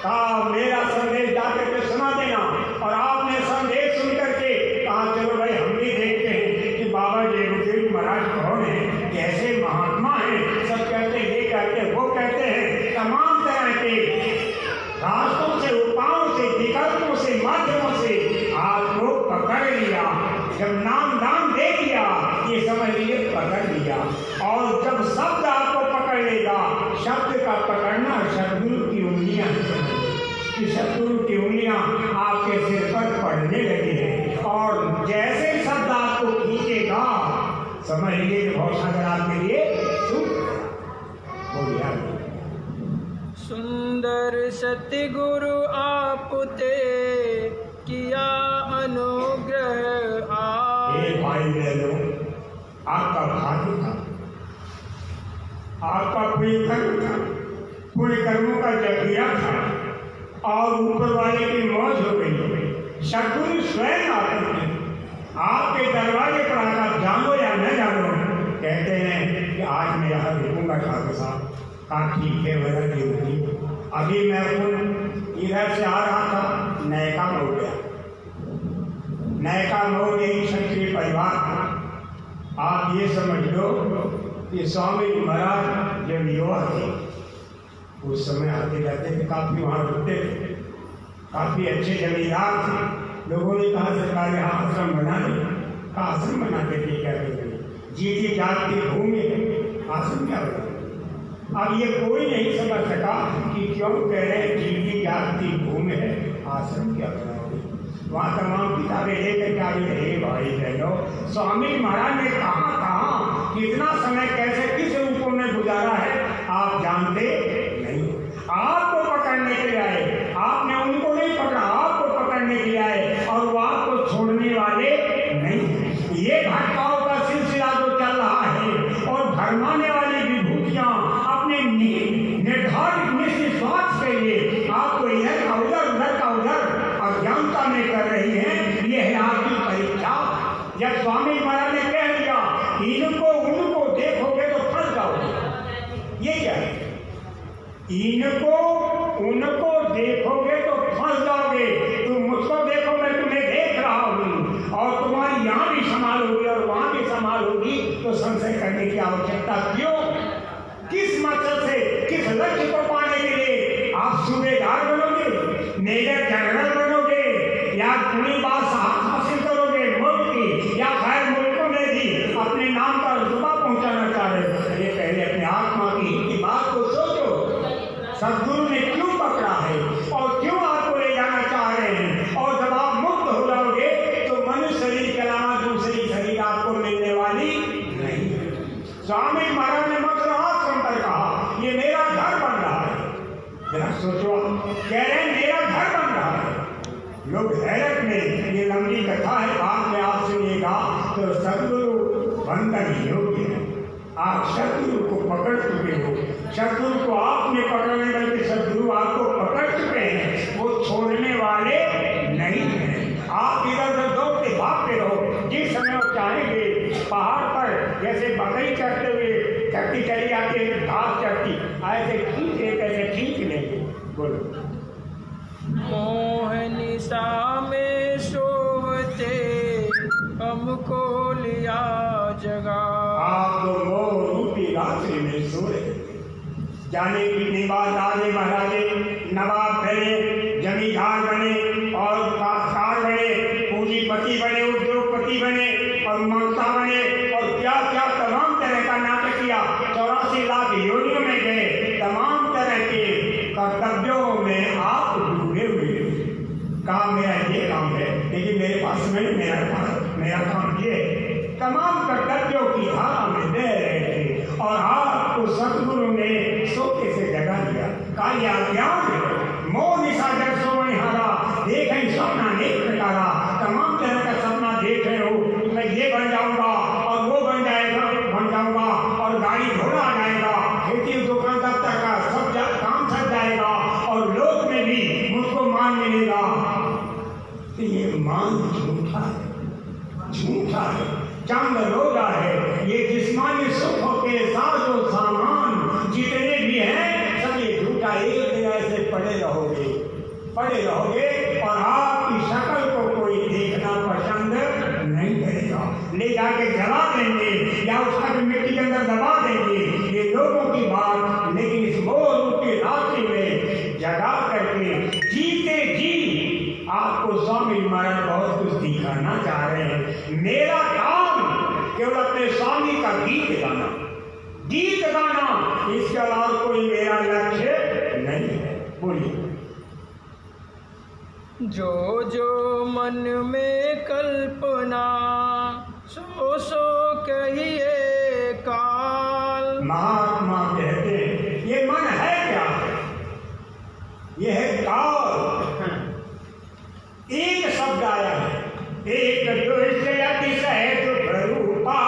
कहा मेरा संदेश जाकर के सुना देना। और आपने संदेश सुन करके कहा चलो भाई हम भी देखते हैं कि बाबा जी महाराज कौन है, कैसे महात्मा हैं। सब कहते हैं ये कहते हैं वो कहते हैं, तमाम तरह के रास्तों से उपायों से विकल्पों से माध्यमों से आपको पकड़ लिया। जब नाम दान दे दिया ये समझ लीजिए पकड़ लिया। और जब शब्द आपको पकड़ लेगा, शब्द का पकड़ना सदगुरु की उंगलियां, सदगुरु की उंगलियां आपके सिर पर पड़ने लगी है और जैसे शब्द आपको खींचेगा समझ लीजिए बहुत सागर आपके लिए सुंदर सतगुरु आप ते किया अनुग्रह भाई बहनों, आपका भाग्य था, आपका पुण्य कर्म था, पुण्य कर्मों का जखीरा था और ऊपर वाले की मौज हो गई। सदगुरु स्वयं आते हैं आपके दरवाजे पर आकर, जानो या न जानो, कहते हैं कि आज मैं यहाँ रुकूंगा ठाकुर साहब। कहा ठीक है मेरा ड्यूटी। अभी मैं इधर से आ रहा था, नयका हो गया, नयका मोड़ एक क्षत्रिय परिवार था। आप ये समझ लो कि स्वामी महाराज जब युवा थे उस समय आते जाते थे, काफी वहाँ रुकते थे, काफी अच्छे जमींदार थे। लोगों ने कहा सरकार यहाँ आश्रम बना दे, कहा आश्रम बनाते थे क्या कहते, जीती जाती भूमि आश्रम क्या बना। अब ये कोई नहीं समझ सका कि क्यों कह रहे हैं जीती जाती भूमि है आश्रम क्या बनाओगे। वहाँ तमाम किताबें लेकर क्या हे भाई बहनों, स्वामी महाराज ने कहाँ कितना समय कैसे किस रूपों में गुजारा है आप जानते नहीं। आपको पकड़ने के लिए आए, आपने उनको नहीं पकड़ा, आपको पकड़ने के लिए आए और वो आपको छोड़ने वाले नहीं। ये भटकाव का सिलसिला जो चल रहा है और भरमाने वाली विभूतियाँ अपने निर्धारित निश्चित स्वार्थ के लिए आपको इधर का उधर अज्ञानता में कर रही है। ये है आपकी परीक्षा। जब स्वामी महाराज ने कह दिया इनको उनको देखोगे तो फंस जाओगे, ये क्या है, इनको उनको देखोगे तो फंस जाओगे। तुम मुझको देखो, मैं तुम्हें देख रहा हूँ और तुम्हारी यहाँ भी संभाल होगी और वहाँ भी संभाल होगी, तो संशय करने की आवश्यकता क्यों? किस मकसद से, किस लक्ष्य को पाने के लिए आप सूबेदार बनोगे, मेजर जनरल बनोगे या पूरी बात हासिल करोगे मुल्क की, या खैर मुल्कों में भी अपने नाम का रुतबा पहुंचाना चाह रहे हो? ये पहले अपने आत्मा की बात को सोचो। सदगुरु ने क्यों पकड़ा है और क्यों आपको ले जाना चाह रहे हैं? और जब आप मुक्त हो जाओगे तो मनुष्य शरीर के अलावा दूसरी शरीर आपको मिलने वाली नहीं। स्वामी महाराज ने मतलब आश्रम पर कहा ये मेरा घर बन रहा है। जरा सोचो, कह रहे हैं मेरा घर बन रहा है। लोग हैरत में, ये लंबी कथा है, बाद में आप सुनिएगा। तो सदगुरु बनकर योग्य है। आप सदगुरु को पकड़ चुके हो, सदगुरु को आपने पकड़ने बल्कि सदगुरु आपको पकड़ चुके हैं, वो छोड़ने वाले नहीं हैं। आप इधर उधर दौड़ते भागते रहो, जिस समय वो चाहेंगे पहाड़ पर जैसे बकरी चढ़ते हुए चढ़ती चली आती है, घास चढ़ती ऐसे खींच लेते, ऐसे खींच लेंगे। बोलो मोहनिशा में सोते हमको लिया जगा। आप तो मोह रूपी रात्रि में सो रहे थे। जाने कितनी बार राजे महाराजे नवाब बने, जमींदार बने और काश्तकार बने, पूंजीपति बने, उद्योगपति बने और ममता बने और क्या क्या तमाम तरह का नाटक किया। 84 लाख योनियों में गए, तमाम तरह के कर्तव्यों में आप डूबे हुए। कहा मेरा ये काम है, लेकिन मेरे पास में मेरा काम ये तमाम कर्तव्यों की धारा में दे रहे थे और आपको सतगुरु ने सोते से जगा दिया। काया ज्ञान मोह निशा जग सोवै हारा, देखें सपना नेक प्रकारा। तमाम तरह का सपना देख रहे हो कि मैं ये बन जाऊंगा और वो बन जाऊंगा और गाड़ी घोड़ा आ जाएगा, खेती दुकान दफ्तर का सब काम सज जाएगा और लोक में भी मुझको मान मिलेगा। तो ये मान झूठा है, झूठा है, चंद रोजा है। ये जिस्मानी सुखों के साजो सामान जितने भी हैं सब ये झूठा। एक दिन ऐसे पड़े रहोगे और आपकी शक्ल को कोई देखना पसंद नहीं करेगा, ले जाके जला देंगे या उसका भी मिट्टी के अंदर दबा देंगे, ये लोगों की बात। लेकिन इस मोह रूप की रात्रि में जगा करके जीते जी आपको स्वामी महाराज बहुत कुछ दिखाना चाह रहे हैं। मेरा काम केवल अपने स्वामी का गीत गाना, इसके अलावा कोई मेरा लक्ष्य नहीं है। बोलिए। जो जो मन में कल्पना सो सो कहिए काल। महात्मा कहते हैं ये मन है क्या? ये है काल। एक शब्द आया है, एक दुष्ट अतिशय दुष्रूपा,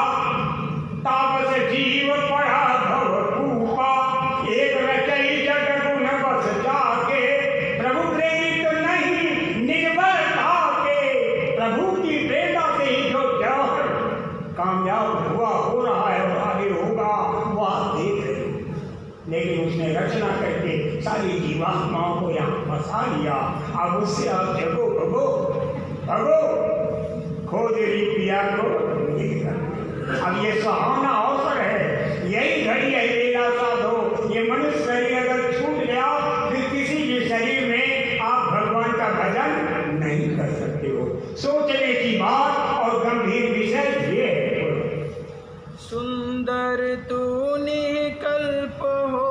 तापस जीव पड़ा भवकूपा। एक रचई जग गुण बस जाके, प्रभु प्रेरित नहीं निर्भरता के। प्रभु की प्रेरणा से ही जो जड़ कामयाब हुआ, हो रहा है और आगे होगा, वो आप देख रहे हो। लेकिन उसने रचना करके सारी जीवात्माओं को यहाँ फंसा लिया। अब उससे आप जगो भगो खोज रही पिया को निकल। अब ये सुहावना अवसर है, यही घड़ी है मेरा साधो। ये मनुष्य शरीर अगर छूट गया फिर किसी भी शरीर में आप भगवान का भजन नहीं कर सकते हो। सोचने की बात और गंभीर विषय ये है। सुंदर तू निकल्प हो,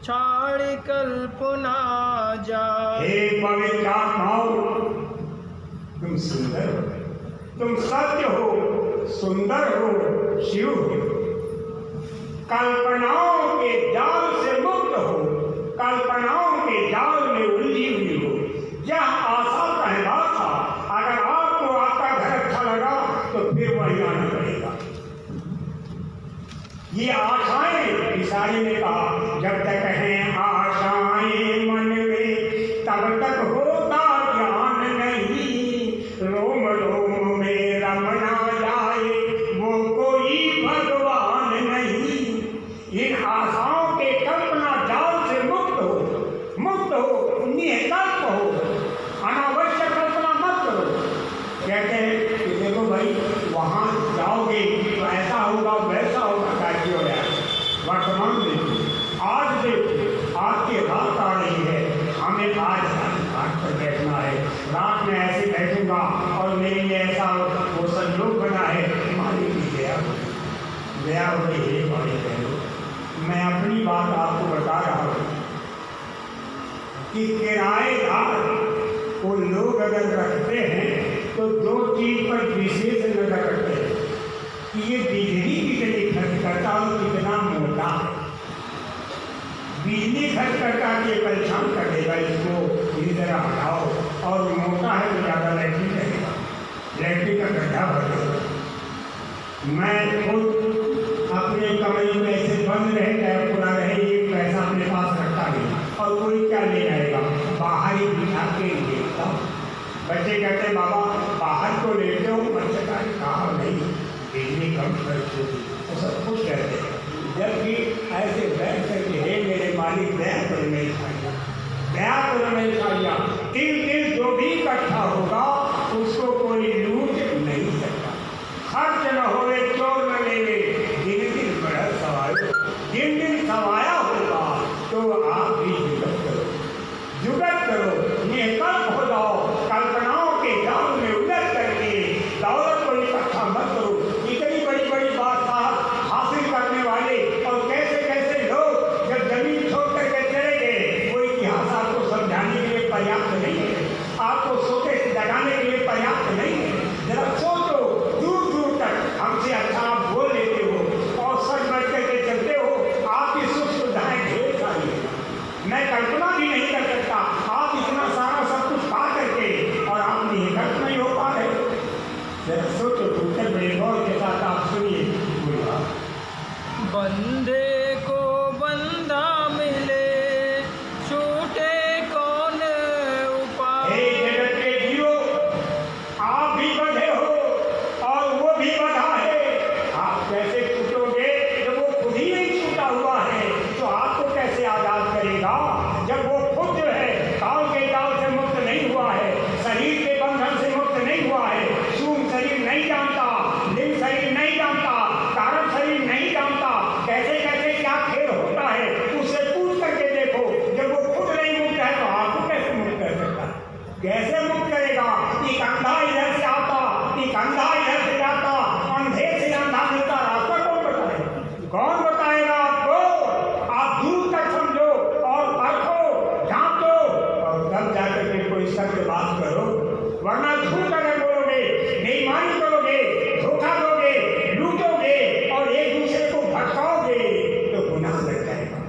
छाड़ कल्पना जा। हे पवित्र आत्माओं, तुम सुंदर हो, तुम सत्य हो, सुंदर हो, शिव हो। कल्पनाओं के जाल से मुक्त हो, कल्पनाओं के जाल में उलझी हुई हो। जहाँ आशा का है आशा, अगर आपको आपका घर अच्छा लगा तो फिर वही आना पड़ेगा। ये आशाएं ईसाई ने कहा जब तक हैं आशाएं मन में तब तक होता ज्ञान नहीं। रोम रोम में रमना जाए वो कोई भगवान नहीं। इन आशाओं के कल्पना जाल से मुक्त हो, निकल्प हो, अनावश्यक कल्पना मत करो। कहते हैं कि देखो भाई वहाँ जाओगे तो ऐसा होगा वैसा होगा, कार्य हो जाए। वर्तमान देखो, आज देखो, आज की रात आ रही है, हमें आज घाट पर बैठना है। रात में ऐसे बैठूंगा और मेरे लिए ऐसा वो संयोग बना है, हमारी भी गया हो गई है। मैं अपनी बात आपको बता रहा हूँ कि किराएदार को लोग अगर रखते हैं तो दो चीज पर विशेष नजर रखते हैं कि ये बिजली कितनी खर्च करता और कितना मोटा है। बिजली खर्च करता के परेशान कर देगा, इसको इधर हटाओ, और मोटा है तो ज़्यादा लैट्रिन करेगा, लैट्रिन का गड्ढा भर देगा। मैं खुद अपने कमरे में ऐसे बंद रहे चाहे पूरा रहे, एक पैसा अपने पास रखता नहीं और कोई क्या ले जाएगा, बाहर ही बिठा के देखता हूँ। बच्चे कहते हैं बाबा बाहर को लेते हो, बच्चे का कहा नहीं, बिजली कम खर्च होगी, तो सब कुछ कहते हैं। जबकि ऐसे बैठ करके हे मेरे मालिक दया करो मेरी खाइया, दया करो मेरी खाइया। तिल जो भी इकट्ठा होगा उसको कोई लूट नहीं सकता। खर्च न होवे चोर न लेवे, दिन दिन बड़ा सवायो, दिन दिन सवाया होगा तो आप भी जुगत करो, निकल्प हो जाओ। कल्पनाओं के जाल में उलझ करके दौलत को इकट्ठा मत करो। इतनी बड़ी बड़ी बात हासिल करने वाले और कैसे कैसे लोग जब जमीन छोड़ करके चले गए, वो इतिहास आपको समझाने के लिए पर्याप्त नहीं है। हे जगत के जीवो, आप भी बंधे हो और वो भी बंधा है। आप कैसे छूटोगे जब वो खुद ही नहीं छूटा हुआ है? तो आपको कैसे आजाद करेगा जब वो खुद जो है काल के जाल से मुक्त नहीं हुआ है, शरीर के बंधन से मुक्त नहीं हुआ है, सूक्ष्म शरीर नहीं जानता, लिंग शरीर नहीं जानता, कारण शरीर नहीं जानता, कैसे कैसे क्या खेल होता है उससे पूछ करके देखो। जब वो खुद नहीं मुक्त है तो आपको कैसे मुक्त कर सकता है? कैसे मुक्त करेगा? एक अंधा इधर से आता, एक अंधा इधर से जाता, अंधे से अंधा मिलता, रास्ता कौन बताएगा? कौन बताएगा आपको? आप दूर तक समझो और परखो, जांचो और तब जाकर के कोई सत्य बात करो, वरना झूठ अगर बोलोगे, बेईमानी करोगे, धोखा दोगे, लूटोगे और एक दूसरे को भटकाओगे तो गुनाह लग जाएगा,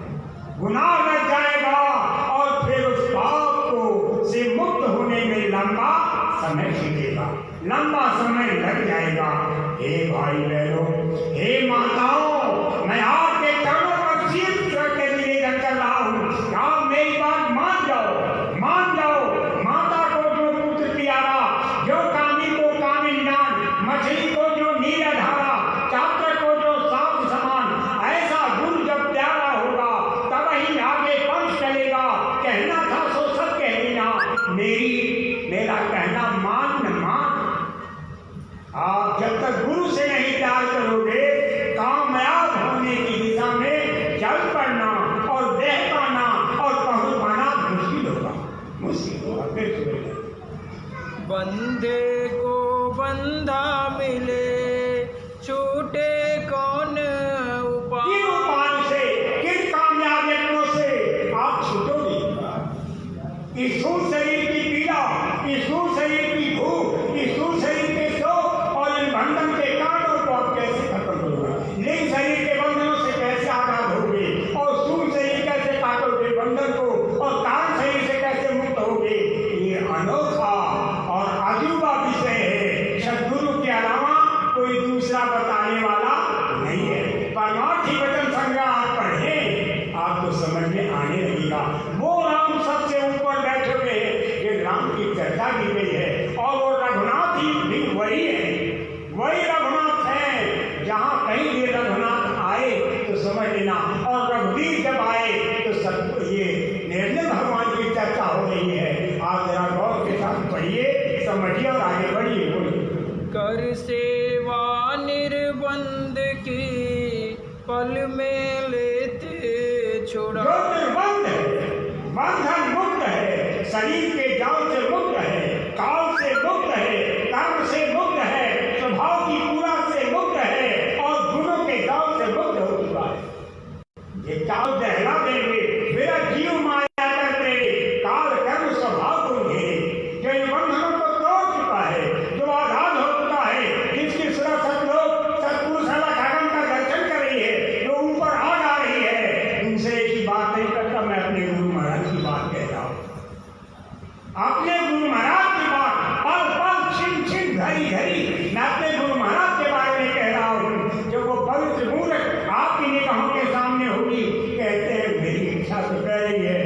गुनाह लग जाएगा और फिर उस पाप को से मुक्त होने में लंबा समय खींचेगा, लंबा समय लग जाएगा। हे भाई बहनों, हे माताओं, मैं आपके चरणों पर शीर्ष रख के निवेदन कर रहा हूँ, आप मेरी बात मान जाओ, मान जाओ। माता को जो पुत्र प्यारा, जो कामी को कामिन जान, मछली को जो नीला धारा, छात्र को जो सांप समान, ऐसा गुरु जब प्यारा होगा तब ही आगे पंथ चलेगा। कहना था सो सब कह देना, मेरा कहना मान न मान। आप जब तक गुरु से नहीं प्यार करोगे, कामयाब होने की दिशा में चल पड़ना और देह पाना और पहुंच पाना मुश्किल होगा, मुश्किल होगा। फिर बंधे को बंधा मिले, छूटे कौन उपाय? किन उपाय से, किन कामयाब यत्नों से आप छूटोगे? इस स्थूल शरीर की पीड़ा, इस स्थूल शरीर की भूख, इस स्थूल शरीर के शोक और इन बंधन के कारणों को आप कैसे खत्म करोगे? लिंग शरीर के बंधनों से कैसे आजाद होगे और स्थूल शरीर कैसे काटोगे बंधन को और कारण शरीर से कैसे मुक्त होगे? ये अनोखा और अजूबा विषय है, सद्गुरु के अलावा कोई दूसरा बताने वाला नहीं है। परमार्थी वचन संग्रह आप पढ़ें, आपको समझ में आने लगेगा। वो राम सबसे ऊपर बैठे हुए हैं, ये राम की चर्चा की गई है और वो रघुनाथ ही भी वही है, वही रघुनाथ है। जहाँ कहीं भी रघुनाथ आए तो समझ लेना, और रघुवीर जब आए तो सब ये निर्णय भगवान की चर्चा हो रही है। आप जरा गौर के साथ पढ़िए, समझिए और आगे बढ़िए। कर सेवा निर्बंध की, पल में लेते छोड़ा। जो निर्बंध है, बंधन मुक्त है, शरीर के जाल से मुक्त है, काल से मुक्त है, कर्म से मुक्त है, स्वभाव की पूरा से मुक्त है और गुणों के जाल से मुक्त हो चुका है। ये काल दहला देंगे, मेरा जीव माया करते, काल कर्म स्वभाव को घेरे, जो इन बंधनों को तोड़ चुका है, जो आजाद हो चुका है, जिसकी सुरक्षा सतपुरुष खगन का दर्शन कर रही है, जो ऊपर आ जा रही है। दूसरे की बात नहीं करता, मैं अपने गुरु महाराज की बात कह रहा हूँ, अपने गुरु महाराज की बात, पल पल छिन छिन घड़ी घड़ी मैं अपने गुरु महाराज के बारे में कह रहा हूँ। जो वो पवित्र मूर्ख आपकी निगाहों के सामने होगी, कहते हैं मेरी इच्छा तो कह रही है,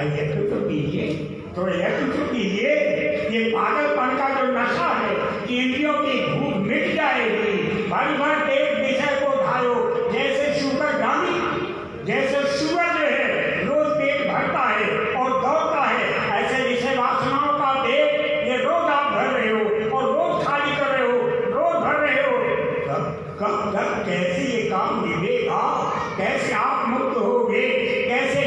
यत्न तो कीजिए, थोड़ा यत्न तो कीजिए। ये पागलपन का जो नशा है, इंद्रियों की भूख मिट जाएगी। भर भर पेट विषय को धारो, जैसे शुगर गामी, जैसे सुअर जो है रोज पेट भरता है और दौड़ता है, ऐसे विषय वासनाओं का पेट ये रोज आप भर रहे हो और रोज खाली कर रहे हो, रोज भर रहे हो। कब तक कैसे ये काम निभेगा? कैसे आप मुक्त होगे? कैसे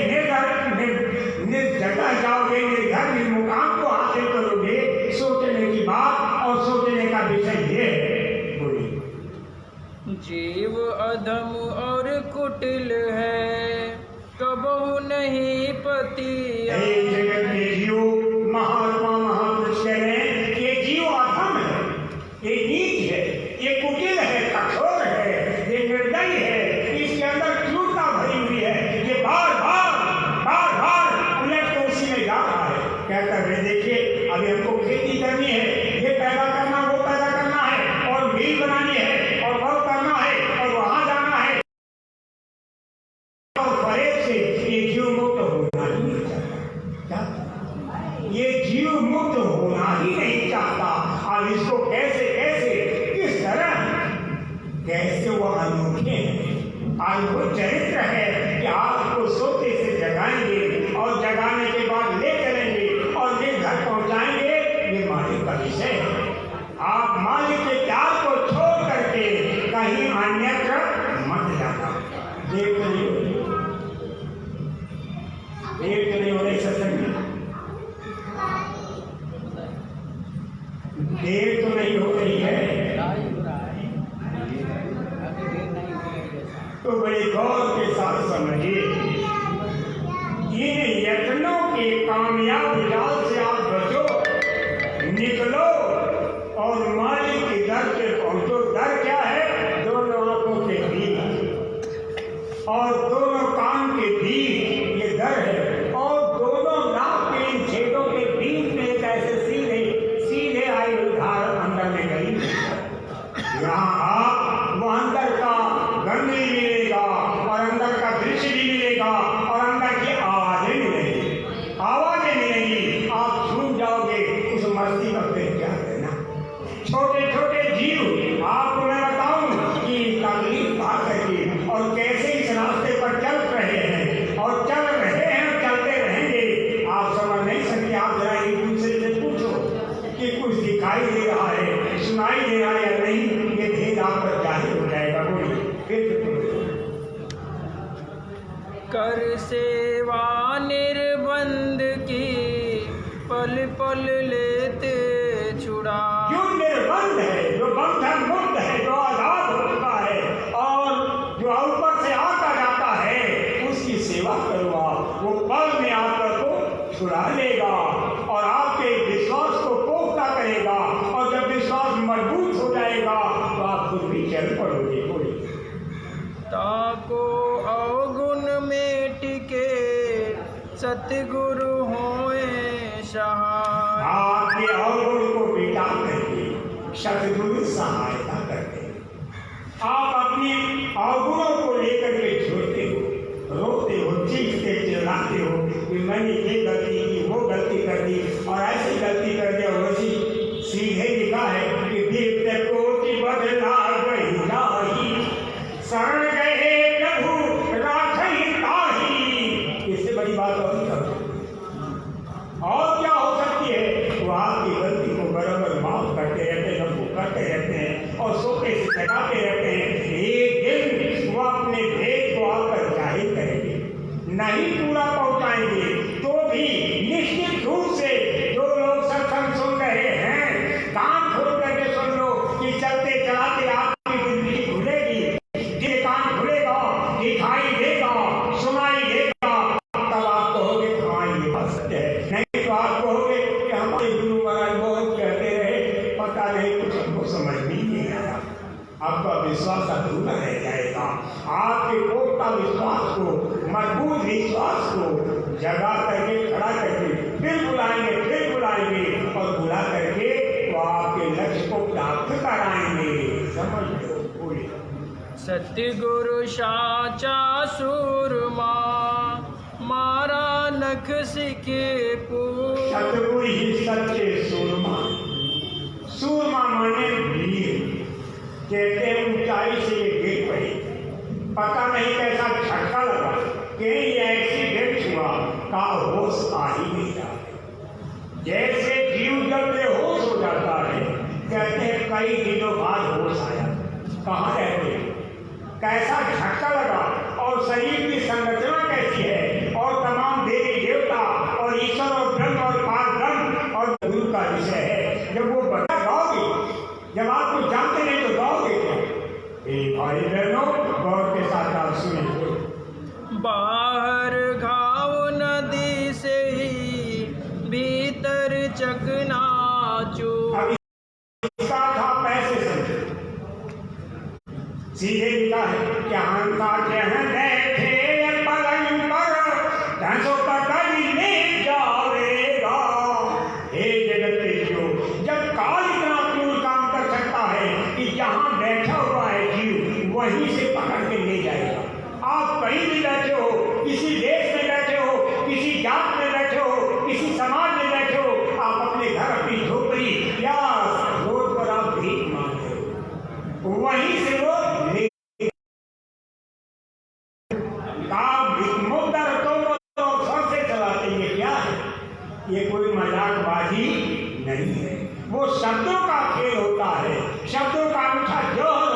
निर्जटा जाओगे, निर्घर निर्मुकाम को हासिल करोगे? सोचने की बात और सोचने का विषय ये है। बोलिए। जीव अधम और कुटिल है, कबहु नहीं पति। जगत के जीव, महात्मा महापुरुष कह रहे हैं, ये जीव अधम है, ये नीच है, ये कुटिल है, कठोर है, ये निर्दयी है, इसके अंदर क्रूरता भरी हुई है, ये बार बार उलट के उसी में जा रहा है। कहता है देखिए, अभी हमको खेती करनी है, ये पैदा करना, वो पैदा करना है, और मिल बनानी है, और वो करना है, और वहां जाना है, और परहेज से ये जीव मुक्त होना नहीं चाहता। ये जीव जीव मुक्त होना ही नहीं चाहता। अब इसको कैसे कैसे किस तरह कैसे वो अनोखे हैं। आज वो चरित्र है कि आपको सोते से जगाएंगे और जगाने के बाद ले चलेंगे और ले घर पहुंचाएंगे। ये मालिक का विषय है। आप मालिक के प्यार को छोड़ करके कहीं अन्यत्र मत जाना। देख नहीं हो रही सत्संग में, देर तो नहीं हो रही है तो बड़े गौर के साथ समझिए। इन यत्नों के कामयाब जाल से आप बचो, निकलो और मालिक के दर पे पहुंचो। दर क्या है? दोनों आंखों के बीच और दोनों कान के बीच ये दर है। और दोनों नाक के इन छेदों के बीच में एक ऐसे सीधे आई उधार अंदर में गई। यहाँ आप वो अंदर का गंध भी मिलेगा और अंदर का दृश्य भी मिलेगा और अंदर की आवाजें मिलेगी। आवाजें मिलेगी, आप छूट जाओगे उस मस्ती का। फिर क्या करना? छोटे छोटे जीव आपको मैं बताऊं कि तकलीफ पा करके और कैसे इस रास्ते पर चल रहे हैं और चल रहे हैं और चलते रहेंगे। आप समझ नहीं सकते। आप जरा एक दूसरे से पूछो कि कुछ दिखाई दे रहा है, सुनाई दे रहा है या नहीं। ये भेद आप पर जाहिर हो जाएगा। बोलिए कर सेवा निर्बंध की पल पल लेते छुड़ा। जो निर्बंध है, जो बंधन मुक्त है, जो आजाद हो चुका है और जो ऊपर से आता जाता है, उसकी सेवा करो। आप वो पल में आकर को छुड़ा लेगा और आपके विश्वास को पोख्ता करेगा। और जब विश्वास मजबूत हो जाएगा तो आप खुद भी चल पड़ोगे। ताको अवगुण में टिके सतगुरु होए सहाय। आपके अवगुण को मिटा करके सतगुरु सहायता करते। आप अपने अवगुणों को लेकर के छोड़ते हो, रोते हो, चीखते चिल्लाते हो कि मैंने ये गलती की, वो गलती कर दी और ऐसी गलती कर दिया। वैसी सीधे लिखा है कि दीप्त कोटि बदला गई नाही, शरण गए प्रभु राखई ताही। इससे बड़ी बात और क्या हो सकती है? वो आपकी गलती को बराबर माफ करते रहते हैं, वो करते रहते हैं और सोते से जगाते रहते हैं। एक दिन वो अपने भेद को आकर जाहिर करेंगे। नहीं पूरा पहुंचाएंगे तो भी निश्चित रूप से जो लोग सत्संग सुन रहे हैं, कान खोल करके सुन लो कि चलते चलाते आपकी जिंदगी खुलेगी। ये कान खुलेगा, दिखाई देगा, सुनाई देगा, तब आप कहोगे हाँ ये बात सत्य है। नहीं तो आप कहोगे कि हमारे गुरु महाराज बहुत कहते रहे, पता नहीं कुछ हमको समझ नहीं आया। आपका विश्वास अधूरा रह जाएगा। आपके पोता विश्वास को, मजबूत विश्वास को जगा करके खड़ा करके फिर बुलाएंगे और बुला करके तो आपके लक्ष्य को प्राप्त कराएंगे। समझ लो। बोलिए सतगुरु साचा सूरमा मारा नख सिके पूर। सतगुरु ही सच्चे सूरमा। सूरमा माने वीर। कहते हैं ऊंचाई से ये गिर पड़ी, पता नहीं कैसा झटका लगा कि ये एक्सीडेंट हुआ का होश आ ही नहीं रहा। जैसे जीव जब बेहोश हो जाता है, कहते हैं कई दिनों बाद होश आया। कहाँ रहते हैं? कैसा झटका लगा और शरीर की संरचना कैसी है और तमाम देवी देवता और ईश्वर और ब्रह्म और पारब्रह्म और गुरु का विषय है। जब वो बता गाओगे, जब आप कुछ जानते नहीं तो गाओगे क्या? भाई बहनों गौर के साथ आप सुनिए। बाहर घाव नदी से ही भीतर चकनाचूर। इसका था पैसे से सीधे लिखा है कि हंसा जहाँ बैठे पलंग पर घसो पकड़ी ले जाएगा। हे जगत के जीवो, जब काल इतना क्रूर काम कर सकता है कि जहाँ बैठा हुआ है जीव वहीं से पकड़ के ले जाएगा। आप कहीं भी बैठे हो, किसी देश में बैठे हो, किसी जात में बैठे हो, किसी समाज में बैठे हो, आप नहीं है, वो शब्दों का खेल होता है। शब्दों का मीठा जो